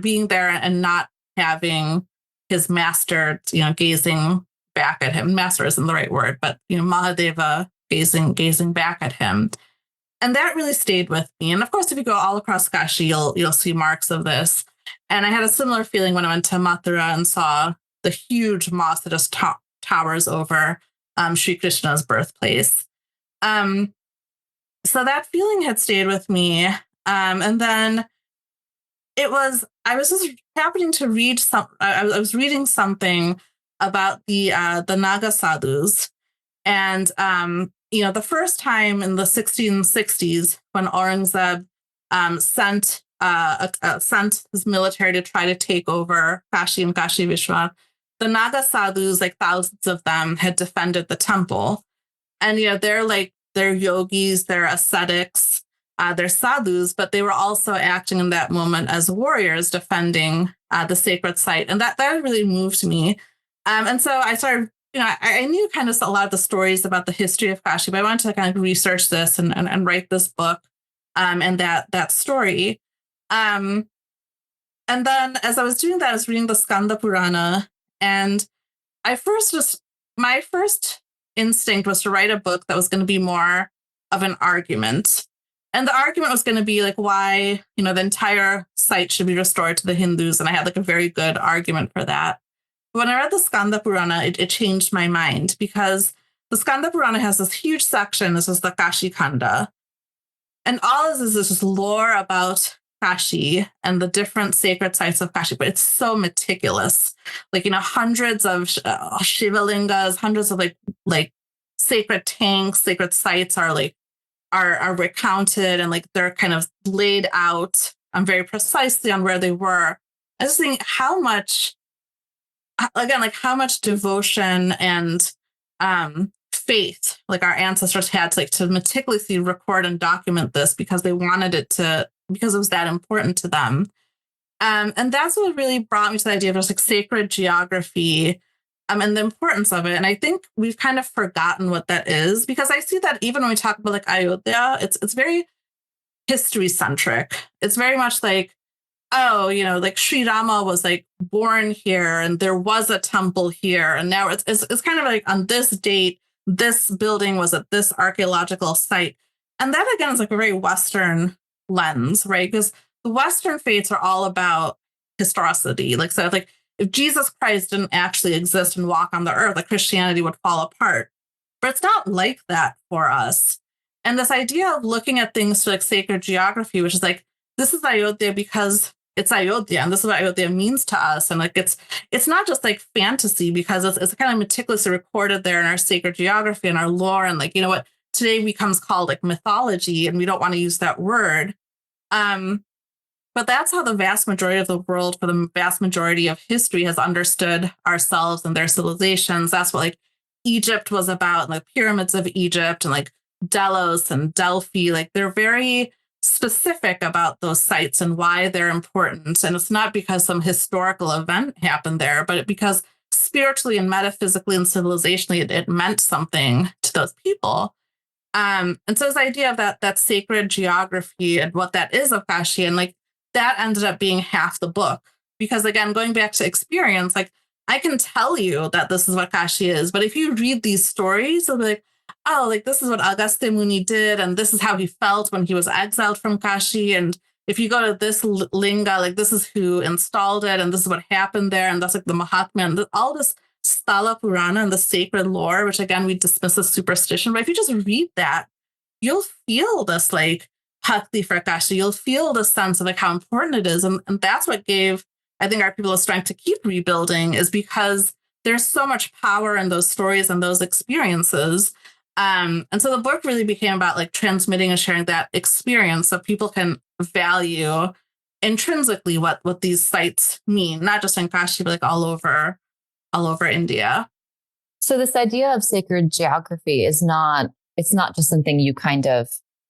being there and not having his master, gazing back at him. Master isn't the right word, but, Mahadeva gazing back at him. And that really stayed with me. And of course, if you go all across Kashi, you'll see marks of this. And I had a similar feeling when I went to Mathura and saw the huge mosque that just towers over Sri Krishna's birthplace. So that feeling had stayed with me. And then I was just happening to read I was reading something about the Naga sadhus. And, the first time in the 1660s when Aurangzeb sent his military to try to take over Kashi and Kashi Vishwanath, the Naga sadhus, like thousands of them, had defended the temple. And, they're yogis, they're ascetics, they're sadhus, but they were also acting in that moment as warriors defending the sacred site. And that really moved me. And so I started, I knew kind of a lot of the stories about the history of Kashi, but I wanted to kind of research this and write this book and that story. And then as I was doing that, I was reading the Skanda Purana. And my first instinct was to write a book that was going to be more of an argument. And the argument was going to be like why, the entire site should be restored to the Hindus. And I had like a very good argument for that. But when I read the Skanda Purana, it changed my mind, because the Skanda Purana has this huge section. This is the Kashi Khanda. And all this is just lore about Kashi and the different sacred sites of Kashi, but it's so meticulous. Like, hundreds of Shivalingas, hundreds of like sacred tanks, sacred sites are recounted, and like they're kind of laid out very precisely on where they were. I just think how much devotion and faith like our ancestors had to meticulously record and document this, because they wanted it because it was that important to them. And that's what really brought me to the idea of just like sacred geography and the importance of it. And I think we've kind of forgotten what that is, because I see that even when we talk about like Ayodhya, it's very history centric. It's very much like, oh, like Sri Rama was like born here and there was a temple here. And now it's kind of like on this date, this building was at this archaeological site. And that again is like a very Western lens, right? Because the Western faiths are all about historicity. Like, so like if Jesus Christ didn't actually exist and walk on the earth, like Christianity would fall apart. But it's not like that for us. And this idea of looking at things to like sacred geography, which is like, this is Ayodhya because it's Ayodhya, and this is what Ayodhya means to us. And like it's not just like fantasy, because it's kind of meticulously recorded there in our sacred geography and our lore. And like, what today becomes called like mythology, and we don't want to use that word. But that's how the vast majority of the world, for the vast majority of history, has understood ourselves and their civilizations. That's what like Egypt was about, and the pyramids of Egypt, and like Delos and Delphi. Like they're very specific about those sites and why they're important. And it's not because some historical event happened there, but because spiritually and metaphysically and civilizationally, it meant something to those people. And so this idea of that sacred geography and what that is of Kashi, and like that ended up being half the book. Because again, going back to experience, like I can tell you that this is what Kashi is, but if you read these stories, it'll be like, oh, like this is what Agastya Muni did, and this is how he felt when he was exiled from Kashi. And if you go to this linga, like this is who installed it, and this is what happened there, and that's like the Mahatmya, and all this Sthala Purana and the sacred lore, which again we dismiss as superstition. But if you just read that, you'll feel this like bhakti for Kashi. You'll feel the sense of like how important it is, and that's what gave, I think, our people the strength to keep rebuilding, is because there's so much power in those stories and those experiences. And so the book really became about like transmitting and sharing that experience so people can value intrinsically what these sites mean, not just in Kashi, but like all over India. So this idea of sacred geography it's not just something you kind of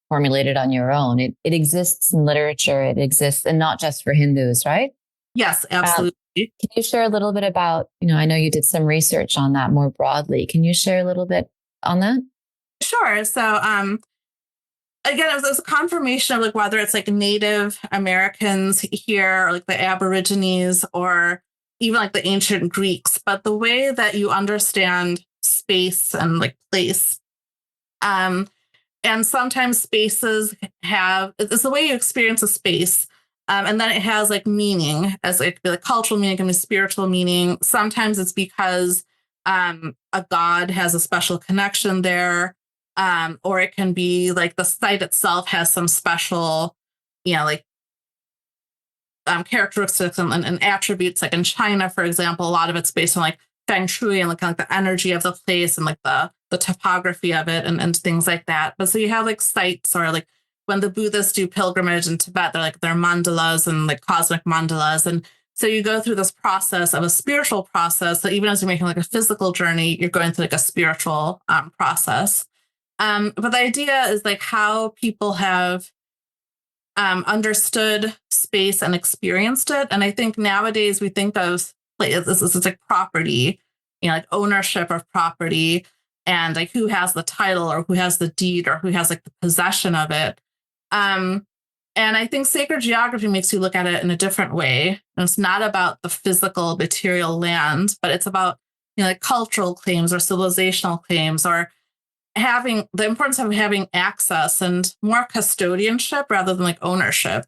formulated on your own. It exists in literature. It exists, and not just for Hindus, right? Yes, absolutely. Can you share a little bit about, I know you did some research on that more broadly. Can you share a little bit on that? Sure. So, again, it was a confirmation of like whether it's like Native Americans here, or like the Aborigines, or even like the ancient Greeks. But the way that you understand space and like place, and sometimes spaces it's the way you experience a space. And then it has like meaning, as it could be like cultural meaning, it can be spiritual meaning. Sometimes it's because a god has a special connection there. Or it can be like the site itself has some special, characteristics and attributes. Like in China, for example, a lot of it's based on like feng shui and like, kind of like the energy of the place and like the topography of it and things like that. But so you have like sites, or like when the Buddhists do pilgrimage in Tibet, they're mandalas and like cosmic mandalas. And so you go through this process of a spiritual process. So even as you're making like a physical journey, you're going through like a spiritual process. But the idea is like how people have understood space and experienced it. And I think nowadays we think of it's like property, like ownership of property, and like who has the title or who has the deed or who has like the possession of it. And I think sacred geography makes you look at it in a different way. And it's not about the physical material land, but it's about like cultural claims or civilizational claims, or having the importance of having access and more custodianship rather than like ownership.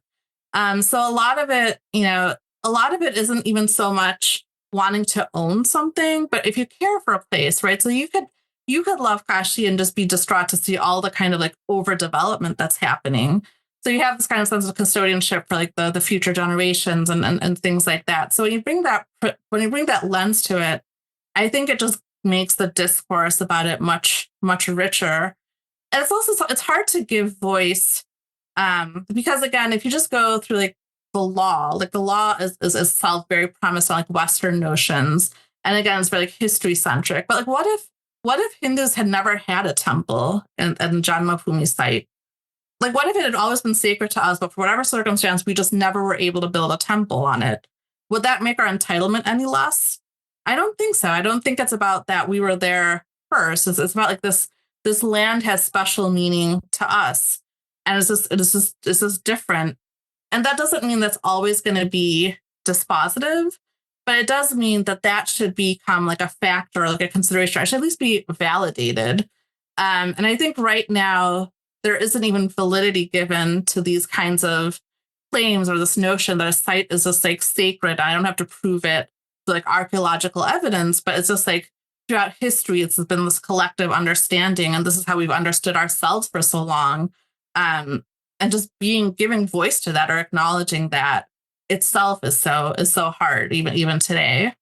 So a lot of it, a lot of it isn't even so much wanting to own something, but if you care for a place, right? So you could love Kashi and just be distraught to see all the kind of like overdevelopment that's happening. So you have this kind of sense of custodianship for like the future generations and things like that. So when you bring that lens to it, I think it just makes the discourse about it much, much richer. And it's hard to give voice because again, if you just go through like the law is itself very premised on like Western notions. And again, it's very like history centric. But like what if Hindus had never had a temple in Janmabhoomi site? Like what if it had always been sacred to us, but for whatever circumstance, we just never were able to build a temple on it? Would that make our entitlement any less? I don't think so. I don't think it's about that we were there first. It's about like this land has special meaning to us. And it's just different. And that doesn't mean that's always going to be dispositive, but it does mean that should become like a factor, like a consideration. I should at least be validated. And I think right now there isn't even validity given to these kinds of claims or this notion that a site is just like sacred. I don't have to prove it with like archaeological evidence, but it's just like throughout history, it's been this collective understanding, and this is how we've understood ourselves for so long. And just giving voice to that or acknowledging that itself is so hard even today.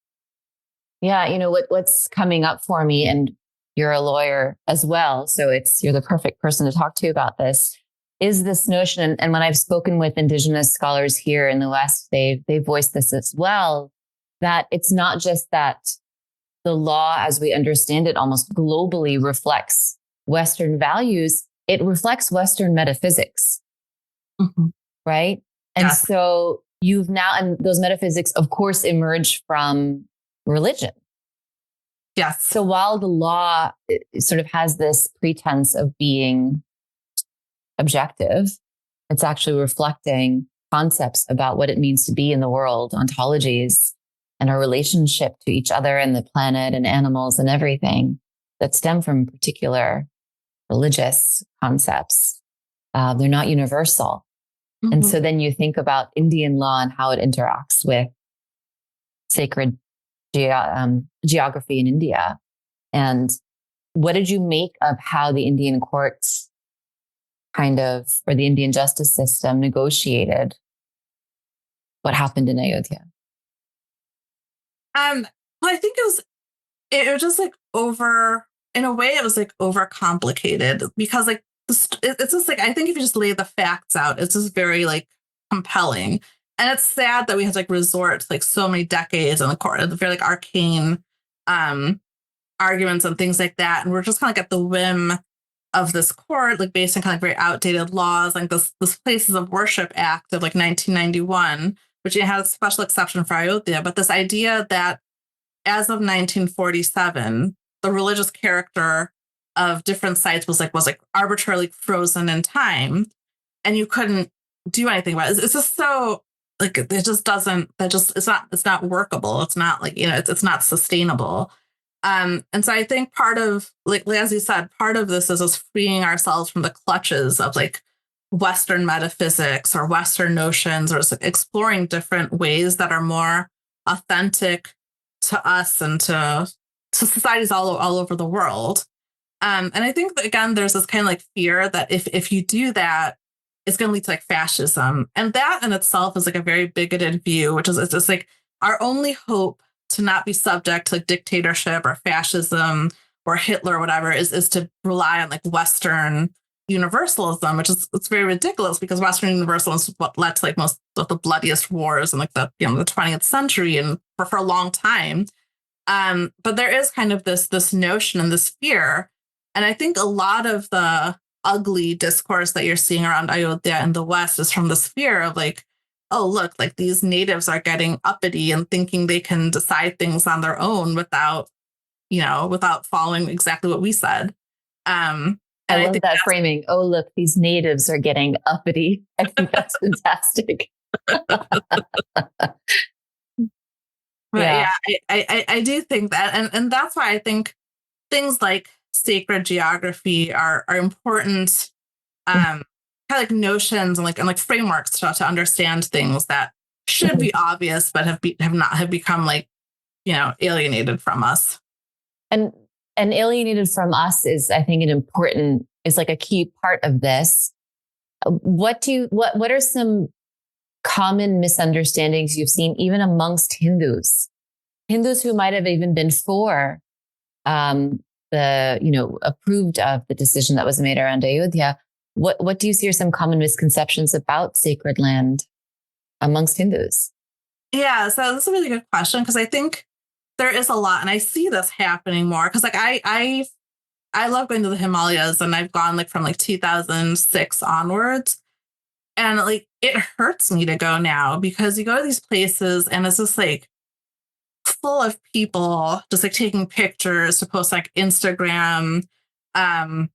Yeah, what's coming up for me, and you're a lawyer as well, so you're the perfect person to talk to about this, is this notion. And when I've spoken with Indigenous scholars here in the West, they voiced this as well, that it's not just that the law as we understand it almost globally reflects Western values, it reflects Western metaphysics. Mm-hmm. Right. And so and those metaphysics, of course, emerge from religion. Yes. So while the law sort of has this pretense of being objective, it's actually reflecting concepts about what it means to be in the world, ontologies, and our relationship to each other and the planet and animals and everything that stem from particular religious concepts. They're not universal. Mm-hmm. And so then you think about Indian law and how it interacts with sacred geography in India. And what did you make of how the Indian courts or the Indian justice system negotiated what happened in Ayodhya? Well, I think it was just like in a way, it was like overcomplicated because like it's just like, I think if you just lay the facts out, it's just very like compelling. And it's sad that we have to like resort to like so many decades in the court, the very like arcane arguments and things like that. And we're just kind of like at the whim of this court, like based on kind of like very outdated laws, like this Places of Worship Act of like 1991, which had a special exception for Ayodhya. But this idea that as of 1947, the religious character of different sites was arbitrarily frozen in time, and you couldn't do anything about it. It's just so like it just doesn't. It's not workable. It's not like it's not sustainable. And so I think part of like as you said, part of this is us freeing ourselves from the clutches of like Western metaphysics or Western notions, or exploring different ways that are more authentic to us and to societies all over the world. And I think that, again, there's this kind of like fear that if you do that, it's going to lead to like fascism. And that in itself is like a very bigoted view, which is it's just like our only hope to not be subject to like dictatorship or fascism or Hitler or whatever is to rely on like Western universalism, which is it's very ridiculous because Western universalism is what led to like most of the bloodiest wars in like the 20th century and for a long time. But there is kind of this notion and this fear. And I think a lot of the ugly discourse that you're seeing around Ayodhya in the West is from this fear of like, oh, look, like these natives are getting uppity and thinking they can decide things on their own without following exactly what we said. I love that framing. Oh, look, these natives are getting uppity. I think that's fantastic. But Yeah. yeah, I do think that, and that's why I think things like sacred geography are important, kind of like notions and like frameworks to understand things that should be obvious but have become like, alienated from us. and and alienated from us is, I think, is like a key part of this. What are some common misunderstandings you've seen even amongst Hindus who might have even been for approved of the decision that was made around Ayodhya? What do you see are some common misconceptions about sacred land amongst Hindus? Yeah, so that's a really good question, because I think there is a lot, and I see this happening more because like I love going to the Himalayas, and I've gone like from like 2006 onwards. And like it hurts me to go now, because you go to these places and it's just like full of people just like taking pictures to post like Instagram. Um,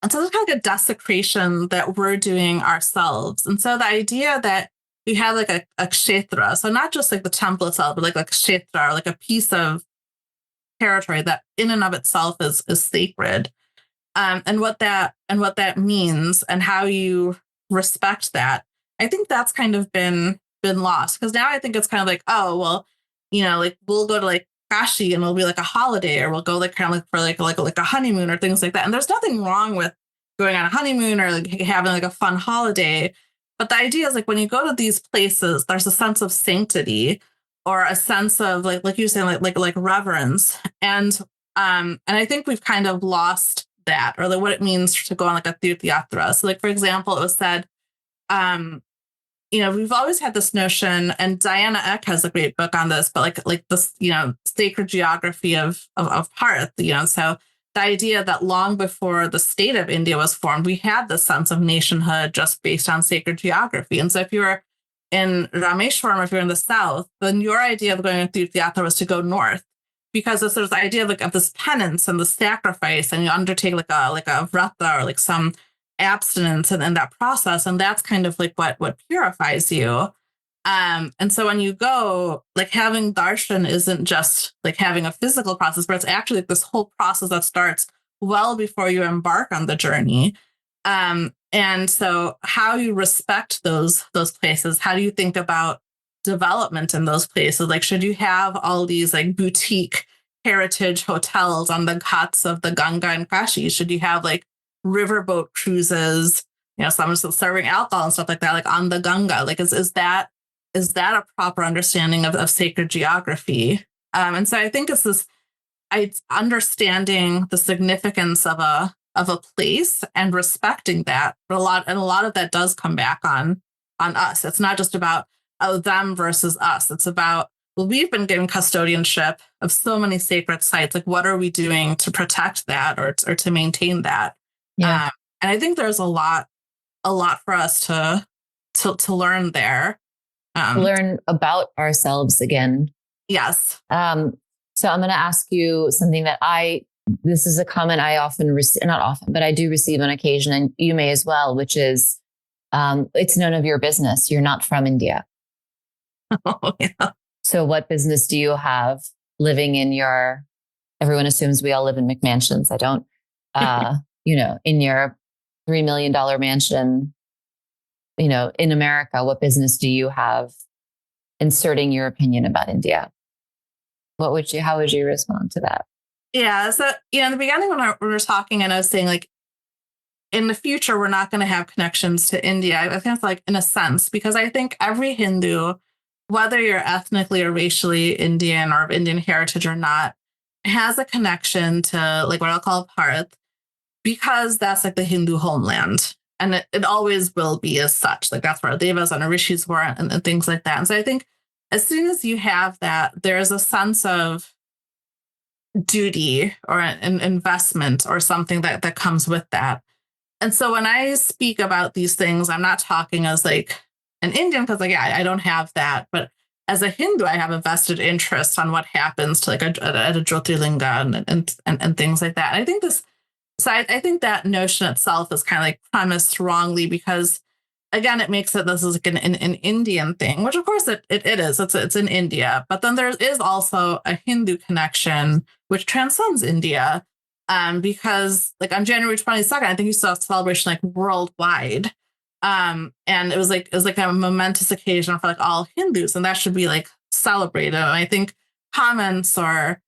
and so there's kind of like a desecration that we're doing ourselves. And so the idea that we have like a kshetra, so not just like the temple itself, but like a kshetra, or like a piece of territory that in and of itself is sacred. And what that means and how you respect that. I think that's kind of been lost, because now I think it's kind of like, oh well, like we'll go to like Kashi and it'll be like a holiday, or we'll go like kind of like for like a honeymoon or things like that. And there's nothing wrong with going on a honeymoon or like having like a fun holiday. But the idea is like when you go to these places, there's a sense of sanctity, or a sense of like you saying like reverence. And I think we've kind of lost that, or like what it means to go on like a tirth. So like, for example, it was said, um, we've always had this notion, and Diana Eck has a great book on this, but like this, sacred geography of Bharat, so the idea that long before the state of India was formed, we had this sense of nationhood just based on sacred geography. And so if you were in Rameshwaram, if you're in the south, then your idea of going to Tirth was to go north, because there's this idea of this penance and the sacrifice, and you undertake like a vrata, or like some abstinence in that process, and that's kind of like what purifies you. And so when you go, like having darshan isn't just like having a physical process, but it's actually like this whole process that starts well before you embark on the journey. And so how you respect those places, how do you think about development in those places? Like, should you have all these like boutique heritage hotels on the ghats of the Ganga and Kashi? Should you have like riverboat cruises, someone still serving alcohol and stuff like that, like on the Ganga? Like, is that a proper understanding of sacred geography? And so I think it's this understanding the significance of a place and respecting that. But a lot of that does come back on us. It's not just about them versus us. It's about, well, we've been given custodianship of so many sacred sites. Like, what are we doing to protect that, or to maintain that? Yeah. And I think there's a lot for us to learn there. Learn about ourselves again. Yes. So I'm going to ask you something that this is a comment I often receive, not often, but I do receive on occasion, and you may as well, which is, it's none of your business. You're not from India. Oh, yeah. So what business do you have living in everyone assumes we all live in McMansions. I don't, in your $3 million mansion, in America, what business do you have inserting your opinion about India? How would you respond to that? Yeah. So, in the beginning when we were talking, and I was saying like, in the future, we're not going to have connections to India. I think it's like in a sense, because I think every Hindu, whether you're ethnically or racially Indian or of Indian heritage or not, has a connection to like what I'll call Bharat, because that's like the Hindu homeland. And it always will be as such. Like that's where our devas and our rishis were, and things like that. And so I think as soon as you have that, there is a sense of duty or an investment or something that comes with that. And so when I speak about these things, I'm not talking as like an Indian, because like, yeah, I don't have that. But as a Hindu, I have a vested interest on what happens to like at a Jyotirlinga and things like that. And I think I think that notion itself is kind of like premised wrongly, because again, it makes it this is like an Indian thing, which of course it is. It's in India, but then there is also a Hindu connection which transcends India, because like on January 22nd, I think you saw a celebration like worldwide, and it was like a momentous occasion for like all Hindus, and that should be like celebrated. And I think comments or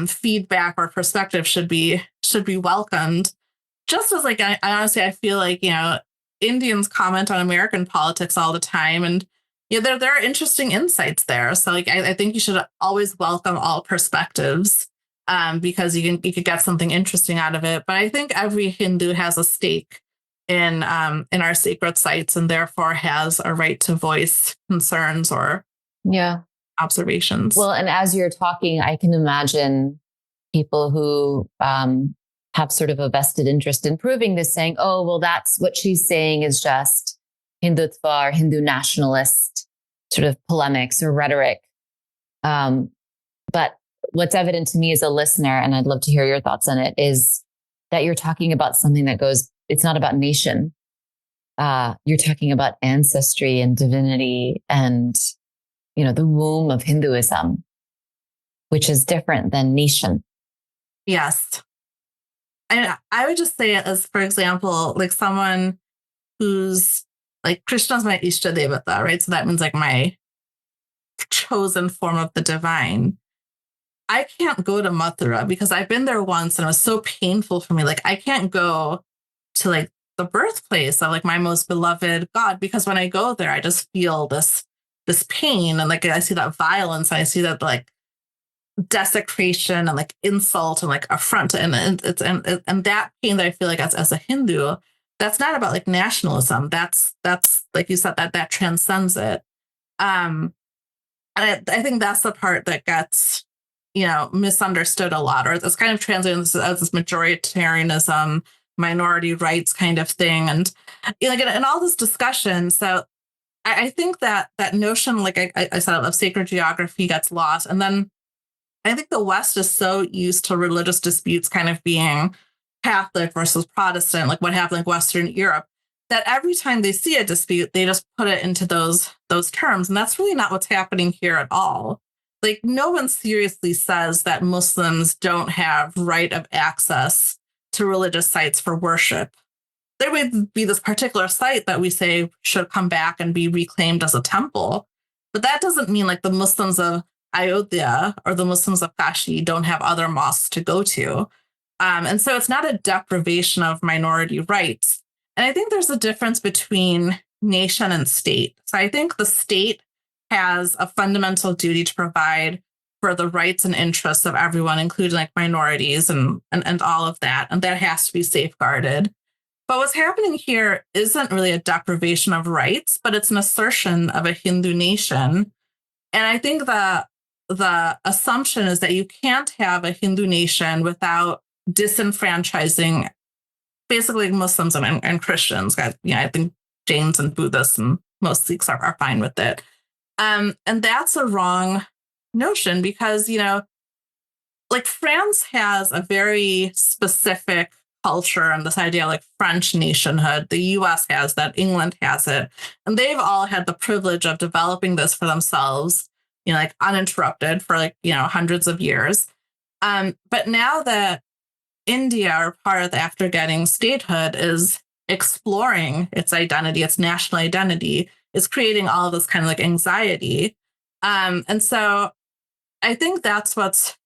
feedback or perspective should be welcomed. Just as like I honestly I feel like Indians comment on American politics all the time, and there are interesting insights there. So like I think you should always welcome all perspectives, because you could get something interesting out of it. But I think every Hindu has a stake in our sacred sites, and therefore has a right to voice concerns or observations. Well, and as you're talking, I can imagine people who have sort of a vested interest in proving this, saying, oh, well, that's what she's saying is just Hindutva or Hindu nationalist sort of polemics or rhetoric. But what's evident to me as a listener, and I'd love to hear your thoughts on it, is that you're talking about something that it's not about nation. You're talking about ancestry and divinity and, the womb of Hinduism, which is different than nation. Yes. And I would just say it as, for example, like someone who's like Krishna's my Ishta Devata, right? So that means like my chosen form of the divine. I can't go to Mathura because I've been there once and it was so painful for me. Like I can't go to like the birthplace of like my most beloved God, because when I go there, I just feel this pain, and like I see that violence, and I see that like desecration and like insult and like affront, and that pain that I feel like as a Hindu, that's not about like nationalism. That's like you said, that transcends it. And I think that's the part that gets misunderstood a lot, or it's kind of translated as this majoritarianism, minority rights kind of thing, and like in all this discussion. So I think that notion, like I said, of sacred geography gets lost, and then I think the West is so used to religious disputes kind of being Catholic versus Protestant, like what happened in Western Europe, that every time they see a dispute, they just put it into those terms. And that's really not what's happening here at all. Like no one seriously says that Muslims don't have right of access to religious sites for worship. There would be this particular site that we say should come back and be reclaimed as a temple. But that doesn't mean like the Muslims of Ayodhya or the Muslims of Kashi don't have other mosques to go to. And so it's not a deprivation of minority rights. And I think there's a difference between nation and state. So I think the state has a fundamental duty to provide for the rights and interests of everyone, including like minorities and all of that. And that has to be safeguarded. But what's happening here isn't really a deprivation of rights, but it's an assertion of a Hindu nation. And I think that the assumption is that you can't have a Hindu nation without disenfranchising basically Muslims and Christians. I think Jains and Buddhists and most Sikhs are fine with it. And that's a wrong notion because, like France has a very specific culture and this idea like French nationhood. The US has that, England has it. And they've all had the privilege of developing this for themselves, like uninterrupted for like, hundreds of years. But now that India, or part of the after getting statehood, is exploring its identity, its national identity, is creating all of this kind of like anxiety. And so I think that's what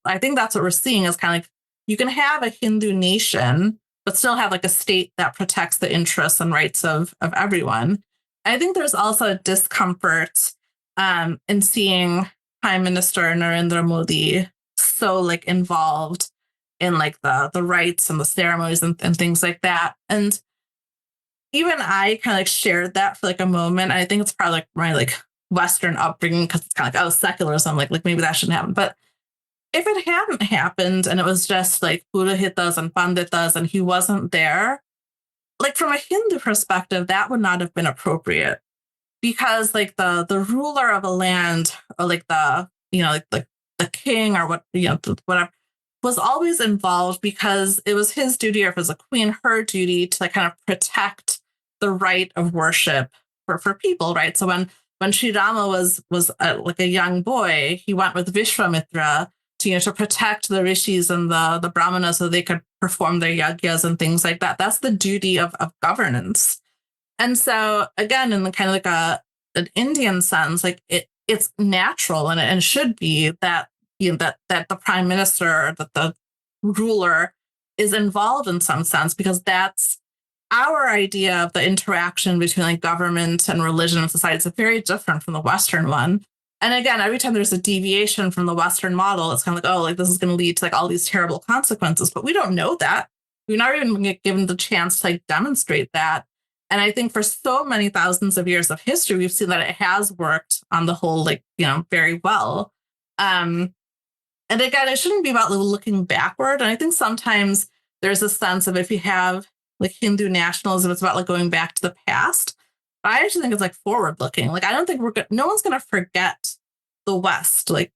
we're seeing is kind of like you can have a Hindu nation, but still have like a state that protects the interests and rights of everyone. I think there's also a discomfort in seeing Prime Minister Narendra Modi so like involved in like the rites and the ceremonies and things like that. And even I kind of like shared that for like a moment. I think it's probably like my like Western upbringing because it's kind of like, oh, secularism, like maybe that shouldn't happen. But if it hadn't happened and it was just like Purohitas and Panditas and he wasn't there, like from a Hindu perspective, that would not have been appropriate because like the ruler of a land or like the king or whatever was always involved because it was his duty, or if it was a queen, her duty to like kind of protect the right of worship for people, right? So when Sri Rama was like a young boy, he went with Vishwamitra to protect the rishis and the brahmanas so they could perform their yagyas and things like that. That's the duty of governance. And so again, in the kind of like an Indian sense, like it's natural and should be that that the prime minister, that the ruler is involved in some sense, because that's our idea of the interaction between like government and religion and society. Is very different from the Western one. And again, every time there's a deviation from the Western model, it's kind of like, oh, like this is going to lead to like all these terrible consequences. But we don't know that. We're not even given the chance to like demonstrate that. And I think for so many thousands of years of history, we've seen that it has worked on the whole, like, very well. And again, it shouldn't be about looking backward. And I think sometimes there's a sense of if you have like Hindu nationalism, it's about like going back to the past. But I actually think it's like forward looking. Like, I don't think no one's going to forget the West. Like,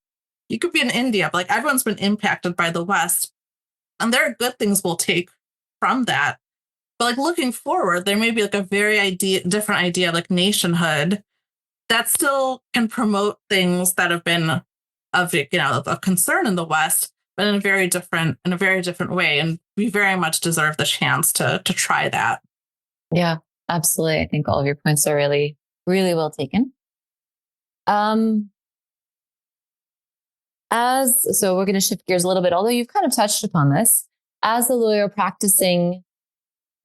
you could be in India, but like everyone's been impacted by the West. And there are good things we'll take from that. But like looking forward, there may be like a very different idea of like nationhood that still can promote things that have been of concern in the West, but in a very different way. And we very much deserve the chance to try that. Yeah, absolutely. I think all of your points are really, really well taken. So we're going to shift gears a little bit, although you've kind of touched upon this. As a lawyer practicing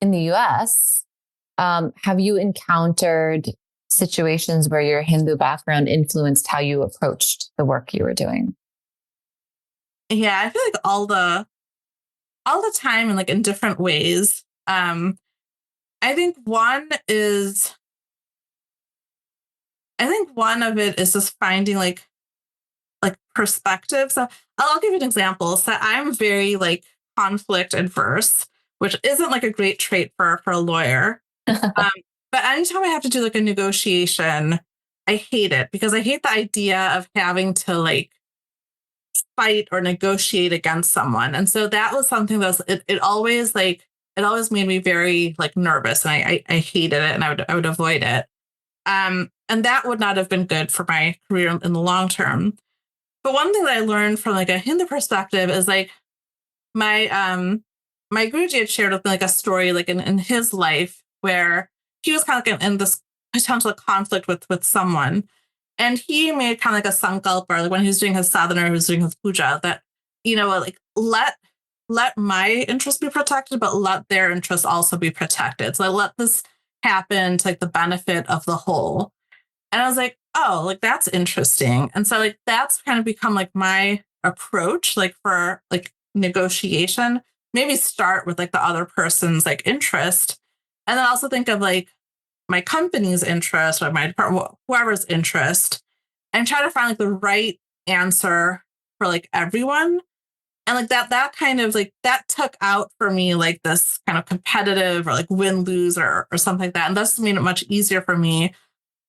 in the US, have you encountered situations where your Hindu background influenced how you approached the work you were doing? Yeah, I feel like all the time and like in different ways. I think one of it is just finding like perspective. So I'll give you an example. So I'm very like conflict adverse, which isn't like a great trait for a lawyer. But anytime I have to do like a negotiation, I hate it because I hate the idea of having to like fight or negotiate against someone. And so that was something it always made me very like nervous, and I hated it, and I would avoid it. And that would not have been good for my career in the long term. But one thing that I learned from like a Hindu perspective is like my Guruji had shared with me like a story like in his life where he was kind of like in this potential conflict with someone. And he made kind of like a sankalpa, like when he was doing his sadhana, he was doing his puja, that, like let my interests be protected, but let their interests also be protected. So I let this happen to like the benefit of the whole. And I was like, oh, like that's interesting. And so like that's kind of become like my approach, like for like negotiation. Maybe start with like the other person's like interest. And then also think of like my company's interest or my department, whoever's interest, and try to find like the right answer for like everyone. And like that kind of like that took out for me like this kind of competitive or like win-lose or something like that. And that's made it much easier for me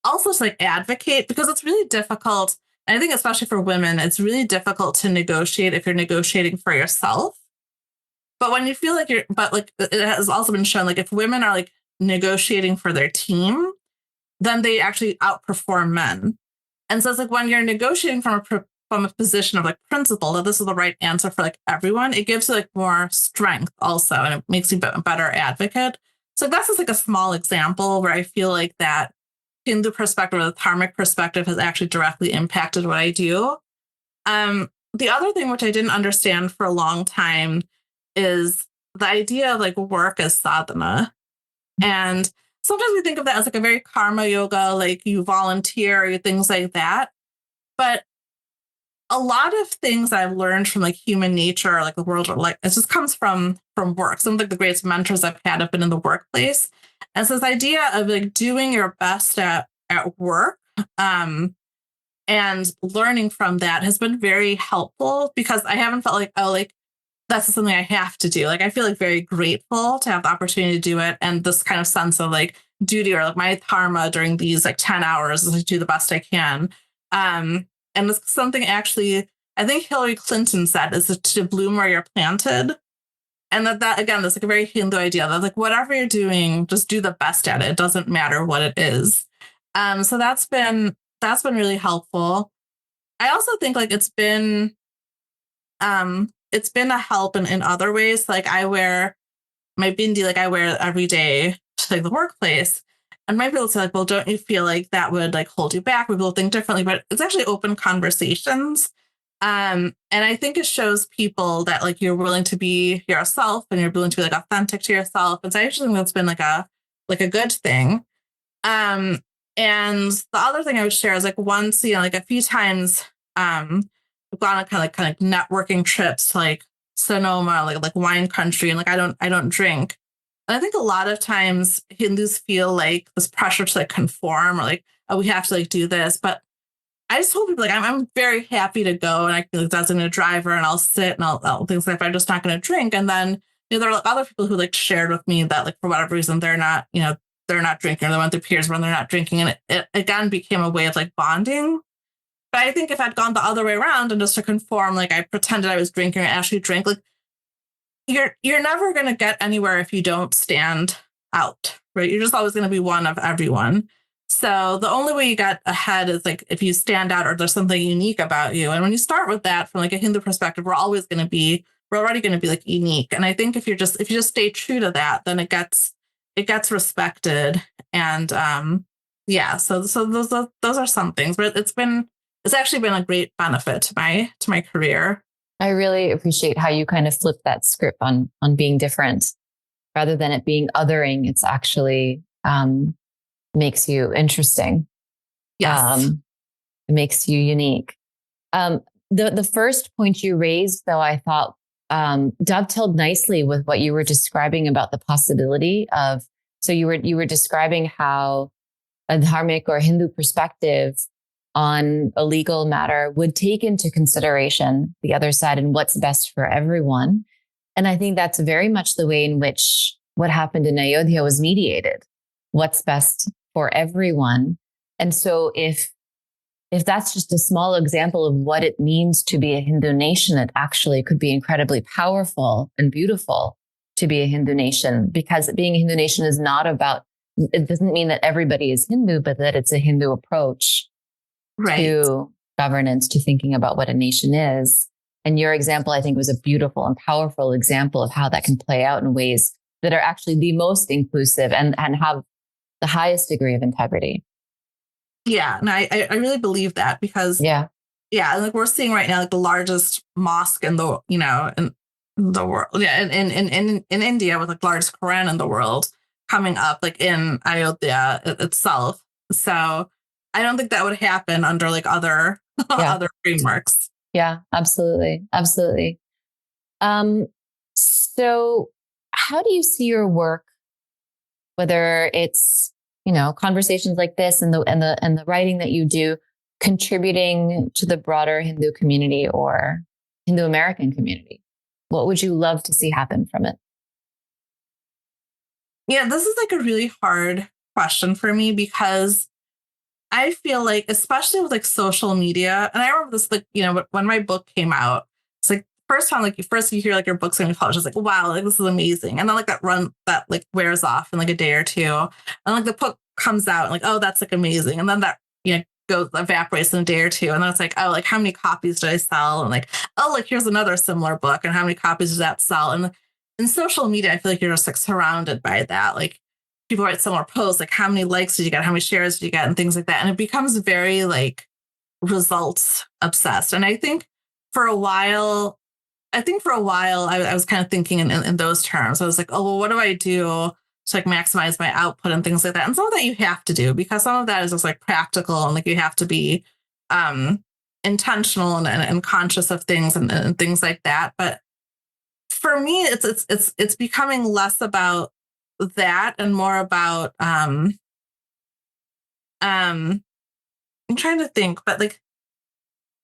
also to like advocate, because it's really difficult. And I think especially for women, it's really difficult to negotiate if you're negotiating for yourself. But when you feel like it has also been shown, like if women are like negotiating for their team, then they actually outperform men. And so it's like when you're negotiating from a position of like principle, that this is the right answer for like everyone, it gives you like more strength also, and it makes you a better advocate. So that's just like a small example where I feel like that Hindu perspective or the dharmic perspective has actually directly impacted what I do. The other thing which I didn't understand for a long time is the idea of like work as sadhana. And sometimes we think of that as like a very karma yoga, like you volunteer or things like that. But a lot of things I've learned from like human nature, or like the world, or like it just comes from work. Some of like the greatest mentors I've had have been in the workplace. And so this idea of like doing your best at work, and learning from that has been very helpful, because I haven't felt like, oh, like that's something I have to do. Like I feel like very grateful to have the opportunity to do it, and this kind of sense of like duty, or like my dharma during these like 10 hours is to do the best I can. And it's something actually I think Hillary Clinton said, is to bloom where you're planted. And that again, that's like a very Hindu idea that like whatever you're doing, just do the best at it. It doesn't matter what it is. So that's been really helpful. I also think like it's been a help in other ways. Like I wear my bindi, like I wear every day to like the workplace. And might people say like, well, don't you feel like that would like hold you back? People think differently, but it's actually open conversations. And I think it shows people that like you're willing to be yourself and you're willing to be like authentic to yourself. And so I actually think that's been like a good thing. Um, and the other thing I would share is like once, like a few times, we've gone on kind of networking trips to like Sonoma, like wine country, and like I don't drink. And I think a lot of times Hindus feel like this pressure to like conform or like, oh, we have to like do this. But I just told people like I'm very happy to go and I can like designate a driver and I'll sit and I'll things like if I'm just not going to drink. And then there are like other people who like shared with me that like for whatever reason they're not drinking or they want their peers when they're not drinking. And it again became a way of like bonding. But I think if I'd gone the other way around and just to conform, like I pretended I was drinking and actually drank, like you're never going to get anywhere if you don't stand out, right? You're just always going to be one of everyone. So the only way you get ahead is like if you stand out or there's something unique about you. And when you start with that from like a Hindu perspective, we're already going to be like unique. And I think if you just stay true to that, then it gets respected. And so those are some things, but it's actually been a great benefit to my career. I really appreciate how you kind of flip that script on being different rather than it being othering. It's actually makes you interesting. Yes. It makes you unique. The first point you raised, though, I thought dovetailed nicely with what you were describing about the possibility of. So you were describing how a dharmic or Hindu perspective on a legal matter would take into consideration the other side and what's best for everyone. And I think that's very much the way in which what happened in Ayodhya was mediated. What's best for everyone. And so if that's just a small example of what it means to be a Hindu nation, it actually could be incredibly powerful and beautiful to be a Hindu nation, because being a Hindu nation is not about, it doesn't mean that everybody is Hindu, but that it's a Hindu approach to governance, to thinking about what a nation is. And your example, I think, was a beautiful and powerful example of how that can play out in ways that are actually the most inclusive and have the highest degree of integrity. Yeah, and I really believe that because like we're seeing right now like the largest mosque in the in the world, in India with like largest Quran in the world coming up like in Ayodhya itself. So I don't think that would happen under like other other frameworks. Yeah, absolutely. So how do you see your work, whether it's conversations like this and the writing that you do, contributing to the broader Hindu community or Hindu American community? What would you love to see happen from it? Yeah, this is like a really hard question for me because I feel like, especially with like social media, and I remember this, like, when my book came out, it's like first time, like you hear like your book's going to be published, it's like, wow, like this is amazing. And then like that like wears off in like a day or two. And like the book comes out and like, oh, that's like amazing. And then that, goes evaporates in a day or two. And then it's like, oh, like how many copies did I sell? And like, oh, like here's another similar book. And how many copies does that sell? And in social media, I feel like you're just like surrounded by that. Like people write similar posts, like how many likes did you get? How many shares did you get? And things like that. And it becomes very like results obsessed. And I think for a while, I was kind of thinking in those terms. I was like, oh, well, what do I do to like maximize my output and things like that? And some of that you have to do because some of that is just like practical and like you have to be intentional and conscious of things and things like that. But for me, it's becoming less about that and more about I'm trying to think, but like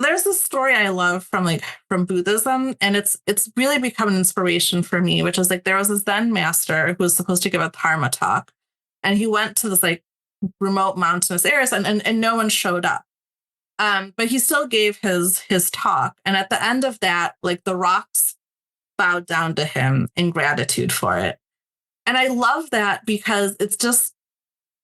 there's this story I love from Buddhism, and it's really become an inspiration for me, which is like there was this Zen master who was supposed to give a Dharma talk, and he went to this like remote mountainous areas and no one showed up. But he still gave his talk. And at the end of that, like the rocks bowed down to him in gratitude for it. And I love that because it's just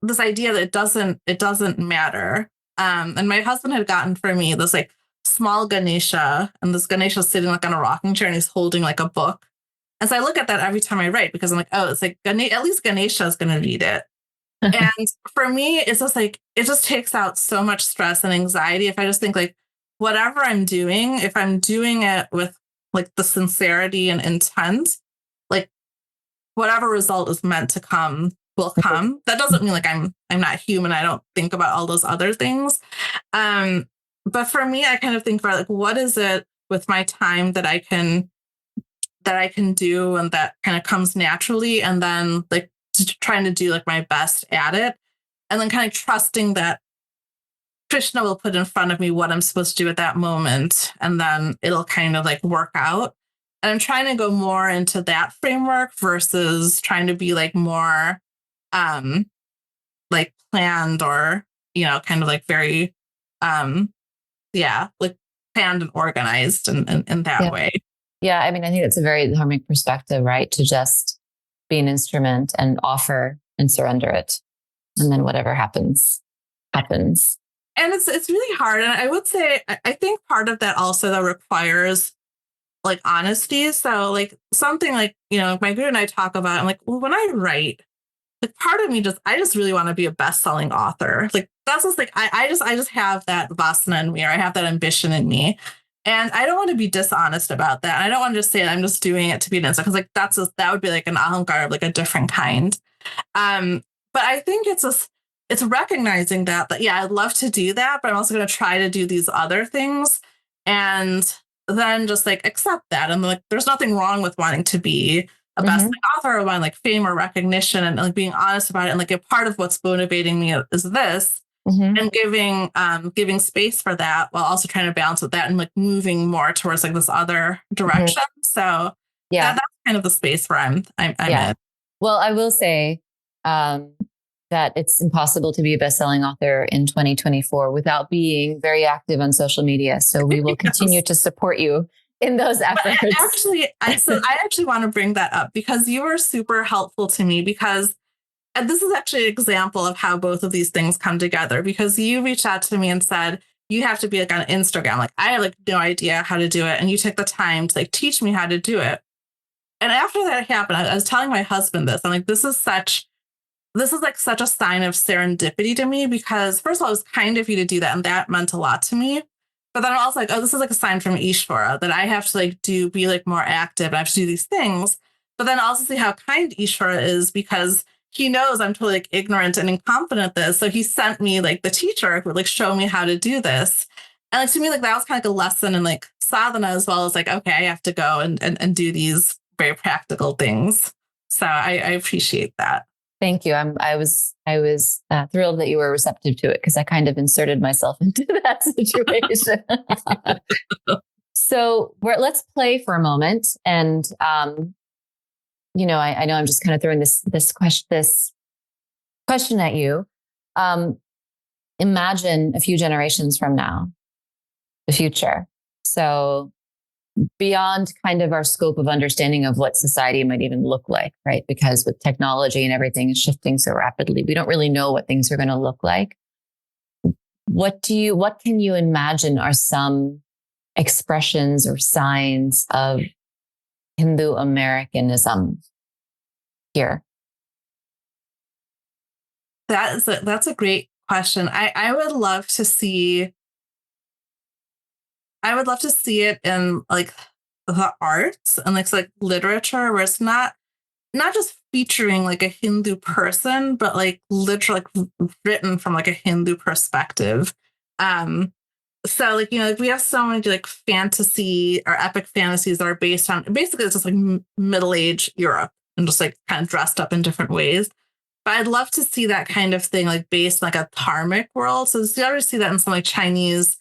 this idea that it doesn't matter. And my husband had gotten for me this like small Ganesha, and this Ganesha is sitting like on a rocking chair and he's holding like a book. And so I look at that every time I write because I'm like, oh, it's like at least Ganesha is going to read it. And for me, it's just like, it just takes out so much stress and anxiety. If I just think like, whatever I'm doing, if I'm doing it with like the sincerity and intent, like whatever result is meant to come will come. That doesn't mean like I'm not human. I don't think about all those other things. But for me, I kind of think about like, what is it with my time that I can do and that kind of comes naturally, and then like trying to do like my best at it, and then kind of trusting that Krishna will put in front of me what I'm supposed to do at that moment, and then it'll kind of like work out. And I'm trying to go more into that framework versus trying to be like more like planned or, kind of like very like planned and organized and in that way. Yeah, I mean, I think it's a very dharmic perspective, right? To just be an instrument and offer and surrender it. And then whatever happens, happens. And it's really hard. And I would say, I think part of that also though requires like honesty. So like something like, my guru and I talk about, I'm like, well, when I write, like part of me I just really want to be a best-selling author. Like that's just like, I just have that vasana in me, or I have that ambition in me. And I don't want to be dishonest about that. I don't want to just say I'm just doing it to be an instant, because like that would be like an ahankar of like a different kind. But I think it's recognizing that yeah, I'd love to do that, but I'm also going to try to do these other things, and then just like accept that. And like, there's nothing wrong with wanting to be a best-selling author or wanting like fame or recognition, and like being honest about it. And like a part of what's motivating me is this. And giving space for that while also trying to balance with that and like moving more towards like this other direction. So that's kind of the space where I'm in. Well, I will say that it's impossible to be a best-selling author in 2024 without being very active on social media. So we will continue to support you in those efforts. I actually want to bring that up because you were super helpful to me, because and this is actually an example of how both of these things come together, because you reached out to me and said, you have to be like on Instagram. Like I have like no idea how to do it. And you took the time to like teach me how to do it. And after that happened, I was telling my husband this. I'm like, this is like such a sign of serendipity to me, because first of all, it was kind of you to do that. And that meant a lot to me. But then I'm also like, oh, this is like a sign from Ishvara that I have to like be like more active. And I have to do these things. But then also see how kind Ishvara is, because he knows I'm totally like ignorant and incompetent at this. So he sent me like the teacher who would like show me how to do this. And like to me, like that was kind of like a lesson in like sadhana, as well as like, okay, I have to go and do these very practical things. So I appreciate that. Thank you. I was thrilled that you were receptive to it, because I kind of inserted myself into that situation. So let's play for a moment. And I know I'm just kind of throwing this question at you. Imagine a few generations from now, the future. So beyond kind of our scope of understanding of what society might even look like, right? Because with technology and everything is shifting so rapidly, we don't really know what things are going to look like. What can you imagine are some expressions or signs of Hindu Americanism here? That's a great question. I would love to see it in like the arts and like literature, where it's not just featuring like a Hindu person, but like literally like written from like a Hindu perspective. So like, like we have so many like fantasy or epic fantasies that are based on, basically it's just like middle-aged Europe and just like kind of dressed up in different ways. But I'd love to see that kind of thing like based in like a dharmic world. So you already see that in some like Chinese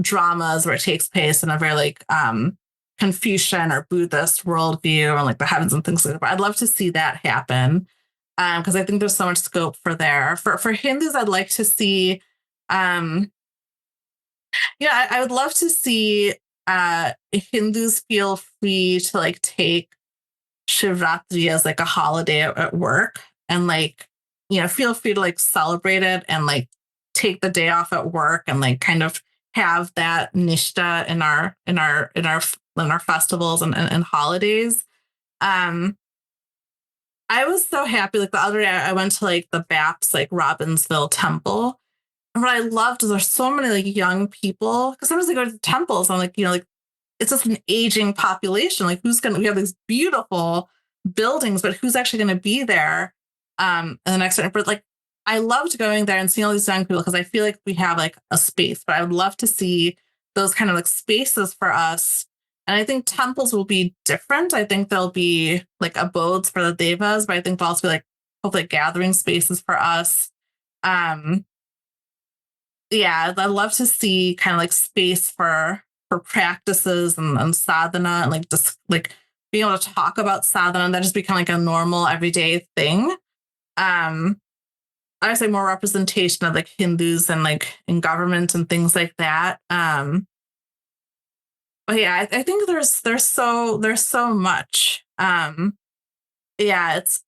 dramas where it takes place in a very like Confucian or Buddhist worldview and like the heavens and things like that. But I'd love to see that happen, because I think there's so much scope for there. For Hindus, I'd like to see I would love to see Hindus feel free to like take Shivratri as like a holiday at work and like, feel free to like celebrate it and like take the day off at work and like kind of have that nishta in our festivals and holidays. I was so happy. Like the other day, I went to like the Baps, like Robbinsville Temple. And what I loved is there's so many like young people because sometimes they go to the temples and like, like it's just an aging population. Like we have these beautiful buildings, but who's actually going to be there in the next, but like, I loved going there and seeing all these young people because I feel like we have like a space, but I would love to see those kind of like spaces for us. And I think temples will be different. I think there'll be like abodes for the devas, but I think there'll also be like hopefully gathering spaces for us. Yeah, I'd love to see kind of like space for practices and sadhana and like just like being able to talk about sadhana and that just become like a normal everyday thing. I would say more representation of like Hindus and like in government and things like that. But yeah, I think there's so much. Yeah, it's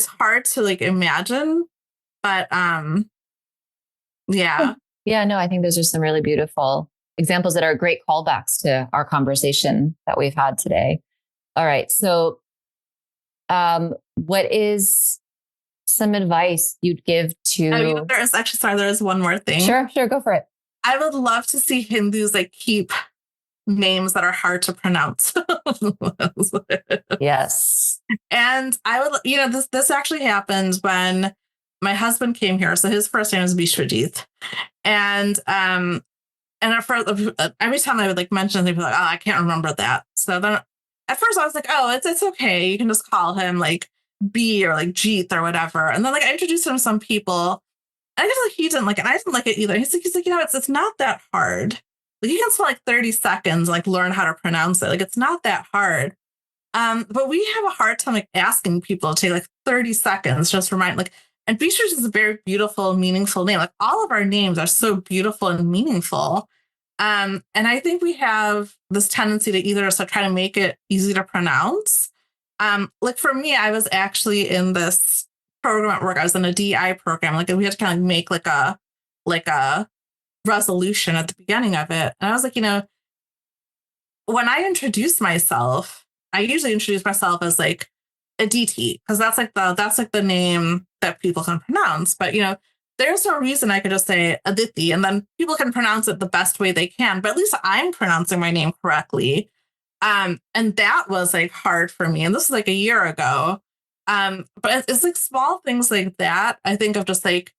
hard to like imagine, but yeah. Yeah, no, I think those are some really beautiful examples that are great callbacks to our conversation that we've had today. All right. So, what is some advice you'd give to... there is one more thing. Sure, go for it. I would love to see Hindus like keep names that are hard to pronounce. Yes. And I would, this actually happened when my husband came here. So his first name is Vishwajit. And at first, every time I would like mention, they'd be like, "Oh, I can't remember that." So then, at first, I was like, "Oh, it's okay. You can just call him like B or like Jeet or whatever." And then like I introduced him to some people, and I guess like he didn't like it. I didn't like it either. He's like, it's not that hard. Like you can spend like 30 seconds like learn how to pronounce it. Like it's not that hard. But we have a hard time like asking people to take like 30 seconds just remind like. And Beatrice is a very beautiful, meaningful name. Like all of our names are so beautiful and meaningful. And I think we have this tendency to either try to make it easy to pronounce. Like for me, I was actually in this program at work. I was in a DI program. Like we had to kind of make like a resolution at the beginning of it. And I was like, when I introduce myself, I usually introduce myself as like Aditi, because that's like the name that people can pronounce. But there's no reason I could just say Aditi and then people can pronounce it the best way they can. But at least I'm pronouncing my name correctly. And that was like hard for me. And this is like a year ago. But it's like small things like that. I think of just like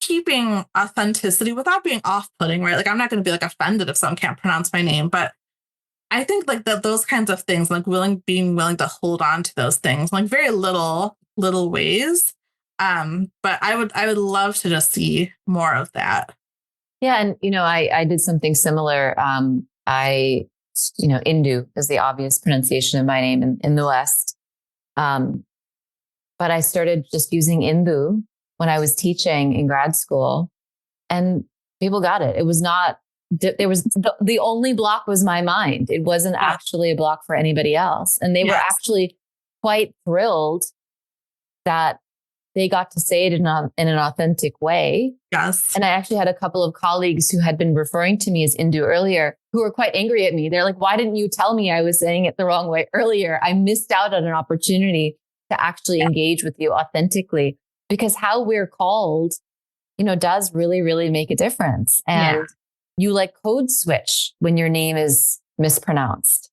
keeping authenticity without being off-putting, right? Like I'm not going to be like offended if someone can't pronounce my name, but I think like those kinds of things, like being willing to hold on to those things, like very little ways. But I would love to just see more of that. Yeah. And, I did something similar. Indu is the obvious pronunciation of my name in the West. But I started just using Indu when I was teaching in grad school and people got it. It was not, there was the only block was my mind. It wasn't actually a block for anybody else. And they were actually quite thrilled that they got to say it in an authentic way. Yes. And I actually had a couple of colleagues who had been referring to me as Indu earlier, who were quite angry at me. They're like, "Why didn't you tell me I was saying it the wrong way earlier? I missed out on an opportunity to actually engage with you authentically." Because how we're called, does really, really make a difference. And you like code switch when your name is mispronounced.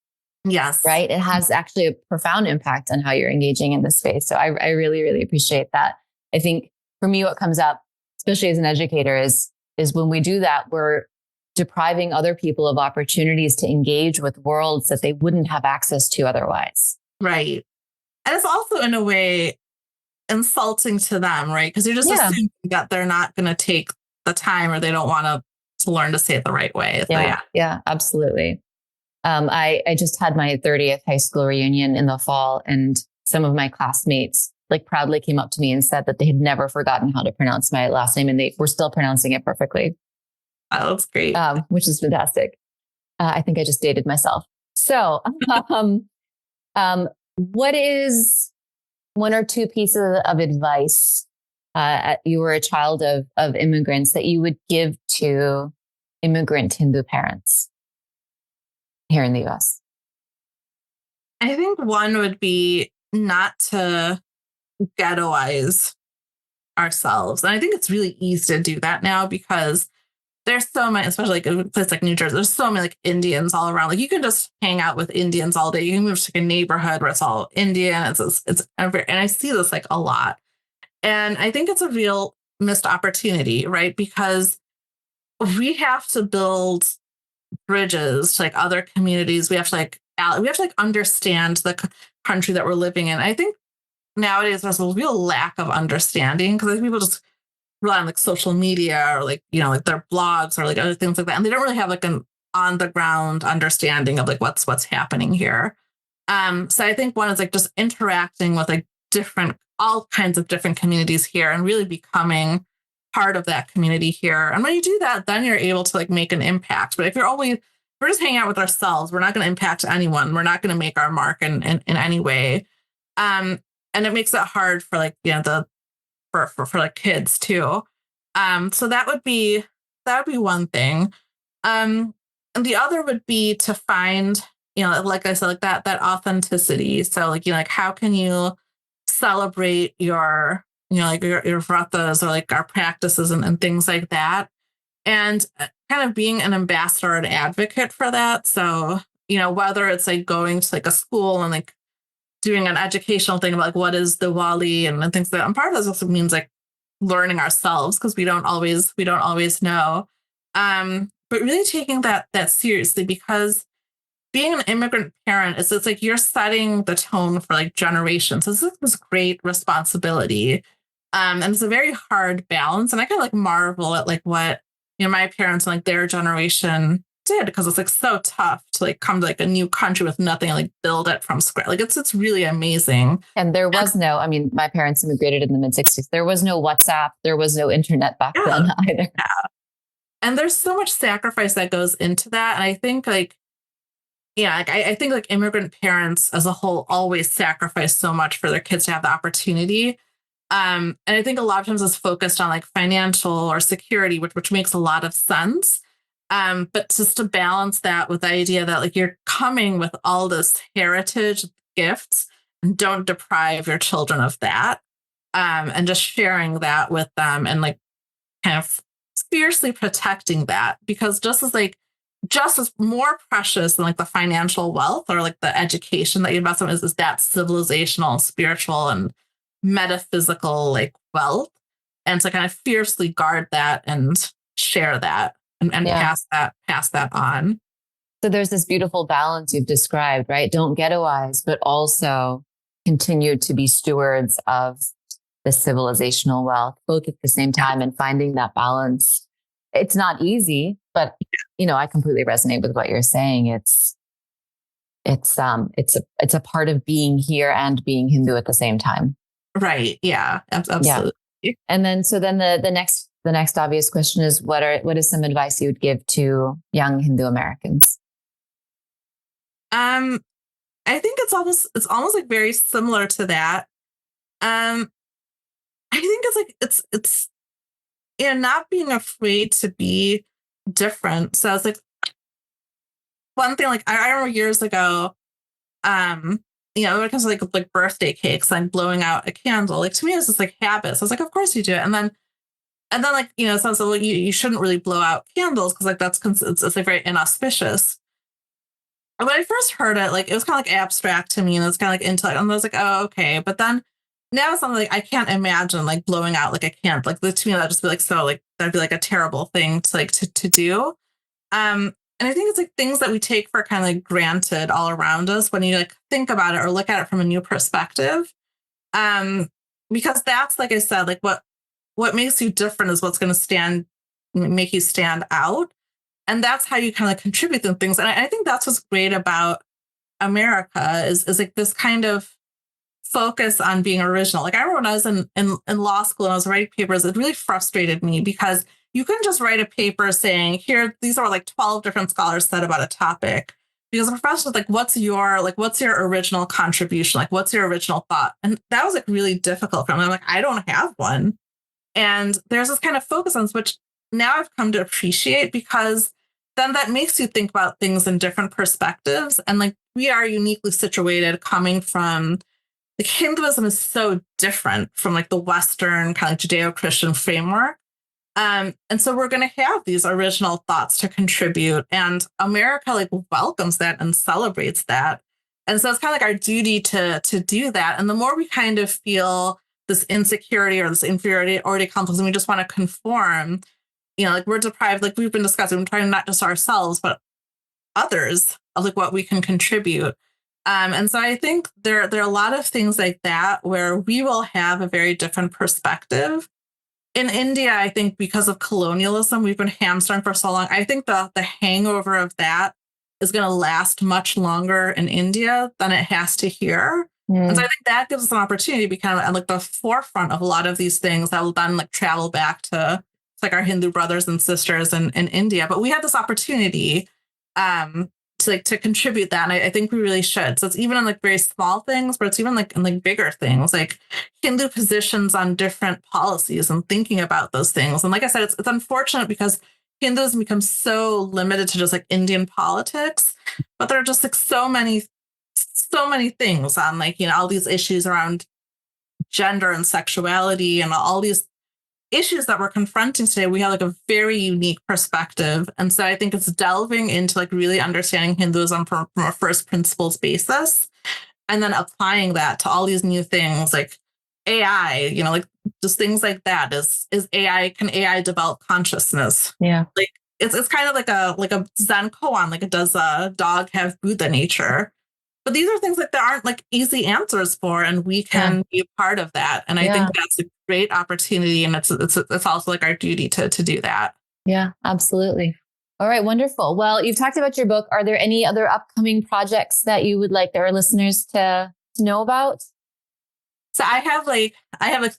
Yes. Right. It has actually a profound impact on how you're engaging in this space. So I really, really appreciate that. I think for me, what comes up, especially as an educator, is when we do that, we're depriving other people of opportunities to engage with worlds that they wouldn't have access to otherwise. Right. And it's also in a way insulting to them, right? Because you're just assuming that they're not going to take the time or they don't want to learn to say it the right way. So, yeah, absolutely. I just had my 30th high school reunion in the fall, and some of my classmates like proudly came up to me and said that they had never forgotten how to pronounce my last name and they were still pronouncing it perfectly. Oh, that's great. Which is fantastic. I think I just dated myself. So, what is one or two pieces of advice you were a child of immigrants that you would give to immigrant Hindu parents here in the US? I think one would be not to ghettoize ourselves. And I think it's really easy to do that now because there's so many, especially like a place like New Jersey, there's so many like Indians all around. Like you can just hang out with Indians all day. You can move to like a neighborhood where it's all Indian. And I see this like a lot. And I think it's a real missed opportunity, right? Because we have to build bridges to like other communities. We have to like understand the country that we're living in. I think nowadays there's a real lack of understanding because people just rely on like social media or like, like their blogs or like other things like that. And they don't really have like an on the ground understanding of like what's happening here. So I think one is like just interacting with like all kinds of different communities here and really becoming part of that community here. And when you do that, then you're able to like make an impact. But if we're just hanging out with ourselves, we're not going to impact anyone. We're not going to make our mark in any way. And it makes it hard for like, for like kids too. So that would be one thing. And the other would be to find, like I said, like that authenticity. So like how can you celebrate your, like your vratas or like our practices and things like that. And kind of being an ambassador and advocate for that. So, whether it's like going to like a school and like doing an educational thing about like what is the Wali and things like that. And part of this also means like learning ourselves because we don't always know. But really taking that seriously because being an immigrant parent it's like you're setting the tone for like generations. So this is this great responsibility. And it's a very hard balance. And I kind of like marvel at like what, my parents and like their generation did because it's like so tough to like come to like a new country with nothing and like build it from scratch. Like it's really amazing. And there was my parents immigrated in the mid-60s. There was no WhatsApp. There was no internet back then either. Yeah. And there's so much sacrifice that goes into that. And I think like, I think like immigrant parents as a whole always sacrifice so much for their kids to have the opportunity. And I think a lot of times it's focused on like financial or security, which makes a lot of sense. But just to balance that with the idea that like you're coming with all this heritage gifts and don't deprive your children of that. And just sharing that with them and like kind of fiercely protecting that because just as more precious than like the financial wealth or like the education that you invest in is that civilizational, spiritual, and metaphysical like wealth. And to kind of fiercely guard that and share that and pass that on. So there's this beautiful balance you've described, right? Don't ghettoize, but also continue to be stewards of the civilizational wealth, both at the same time and finding that balance. It's not easy, but I completely resonate with what you're saying. It's a part of being here and being Hindu at the same time. Right. Yeah, absolutely. Yeah. And then, the next obvious question is what is some advice you would give to young Hindu Americans? I think it's almost like very similar to that. I think it's not being afraid to be different. So it's like one thing, like I remember years ago, when it comes to like birthday cakes, like blowing out a candle, like to me, it was just like habit. So I was like, of course you do it. And then like, someone said, well, you shouldn't really blow out candles because like it's like very inauspicious. And when I first heard it, like it was kind of like abstract to me and it was kind of like intellect. And I was like, oh, okay. But then now it's something like I can't imagine like blowing out like a candle. Like to me, that'd just be like that'd be like a terrible thing to like to do. And I think it's like things that we take for kind of like granted all around us when you like think about it or look at it from a new perspective. Because that's, like I said, like what makes you different is what's going to make you stand out. And that's how you kind of like contribute to things. And I think that's what's great about America is like this kind of focus on being original. Like I remember when I was in law school and I was writing papers, it really frustrated me because you can just write a paper saying, here, these are like 12 different scholars said about a topic. Because a professor is like, what's your original contribution? Like, what's your original thought? And that was like really difficult for me. I'm like, I don't have one. And there's this kind of focus on which now I've come to appreciate, because then that makes you think about things in different perspectives. And like, we are uniquely situated coming from, like, Hinduism is so different from like the Western kind of Judeo-Christian framework. And so we're going to have these original thoughts to contribute, and America like welcomes that and celebrates that. And so it's kind of like our duty to do that. And the more we kind of feel this insecurity or this inferiority complex, and we just want to conform, like we're deprived, like we've been discussing, we're trying not just ourselves, but others of like what we can contribute. And so I think there are a lot of things like that where we will have a very different perspective. In India, I think because of colonialism, we've been hamstrung for so long. I think the hangover of that is going to last much longer in India than it has to here. And so I think that gives us an opportunity to be kind of at like the forefront of a lot of these things that will then like travel back to like our Hindu brothers and sisters in India. But we have this opportunity to contribute that. And I think we really should. So it's even in like very small things, but it's even like in like bigger things, like Hindu positions on different policies and thinking about those things. And like I said, it's unfortunate because Hinduism becomes so limited to just like Indian politics, but there are just like so many things on like, all these issues around gender and sexuality and all these issues that we're confronting today. We have like a very unique perspective. And so I think it's delving into like really understanding Hinduism from a first principles basis, and then applying that to all these new things like AI, like just things like that. Can AI develop consciousness? Yeah. Like it's kind of like a Zen koan, like does a dog have Buddha nature? But these are things like there aren't like easy answers for, and we can be a part of that. And I think that's a great opportunity, and it's also like our duty to do that. Yeah, absolutely. All right, wonderful. Well, you've talked about your book. Are there any other upcoming projects that you would like our listeners to know about? So I have like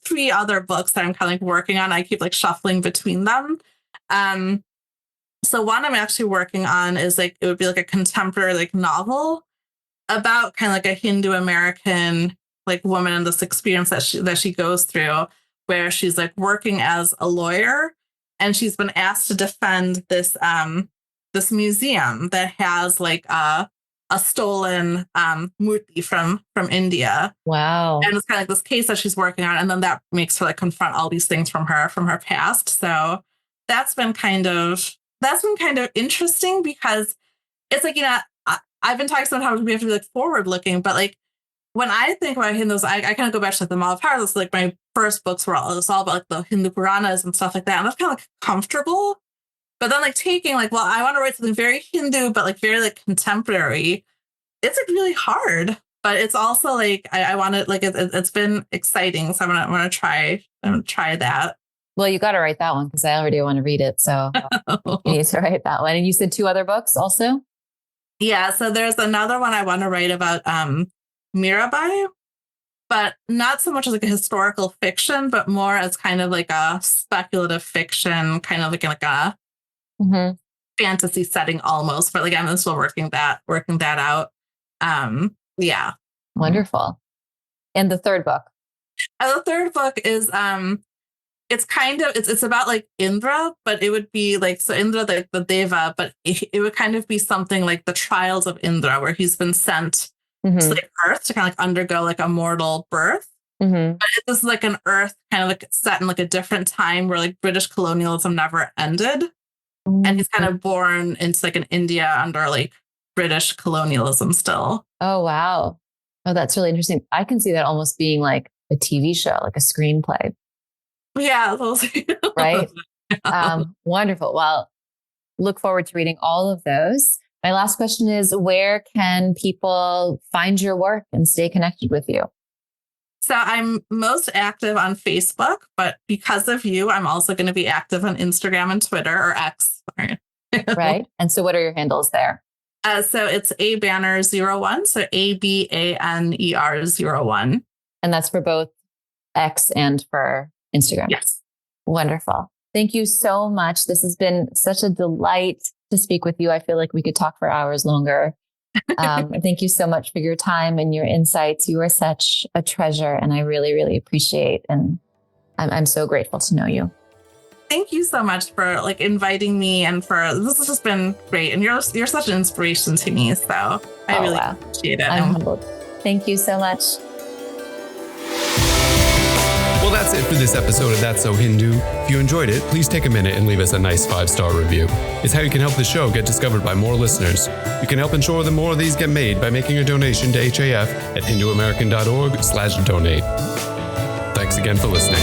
3 other books that I'm kind of like working on. I keep like shuffling between them. So one I'm actually working on is like, it would be like a contemporary like novel about kind of like a Hindu American like woman and this experience that she goes through, where she's like working as a lawyer, and she's been asked to defend this museum that has like a stolen murti from India. Wow. And it's kind of like this case that she's working on, and then that makes her like confront all these things from her past. So that's been kind of interesting, because it's like, I've been talking sometimes we have to be like forward looking, but like when I think about Hindus, I kind of go back to like the Mahabharata. Like my first books were all about like the Hindu Puranas and stuff like that. And that's kind of like comfortable. But then like taking like, well, I want to write something very Hindu, but like very like contemporary. It's like really hard, but it's also like, I want to like, it's been exciting. So I'm going to try that. Well, you got to write that one, because I already want to read it. So you need to write that one. And you said 2 other books also? Yeah, so there's another one I want to write about Mirabai, but not so much as like a historical fiction, but more as kind of like a speculative fiction, kind of like in like a fantasy setting almost. But like I'm still working that out. Yeah. Wonderful. And the third book? The third book is it's about like Indra, but it would be like, so Indra, the Deva, but it would kind of be something like the trials of Indra, where he's been sent to like Earth to kind of like undergo like a mortal birth. But this is like an Earth kind of like set in like a different time where like British colonialism never ended. And he's kind of born into like an India under like British colonialism still. Oh, wow. Oh, that's really interesting. I can see that almost being like a TV show, like a screenplay. Yeah. Right. Wonderful. Well, look forward to reading all of those. My last question is, where can people find your work and stay connected with you? So I'm most active on Facebook, but because of you, I'm also going to be active on Instagram and Twitter, or X. Right. And so what are your handles there? So it's ABaner01. So ABANER01. And that's for both X and for Instagram. Yes. Wonderful. Thank you so much. This has been such a delight to speak with you. I feel like we could talk for hours longer. Thank you so much for your time and your insights. You are such a treasure, and I really, really appreciate, and I'm so grateful to know you. Thank you so much for like inviting me, and for this has just been great. And you're such an inspiration to me. So I really appreciate it. I'm humbled. Thank you so much. Well, that's it for this episode of That's So Hindu. If you enjoyed it, please take a minute and leave us a nice 5-star review. It's how you can help the show get discovered by more listeners. You can help ensure that more of these get made by making a donation to HAF at hinduamerican.org/donate. Thanks again for listening.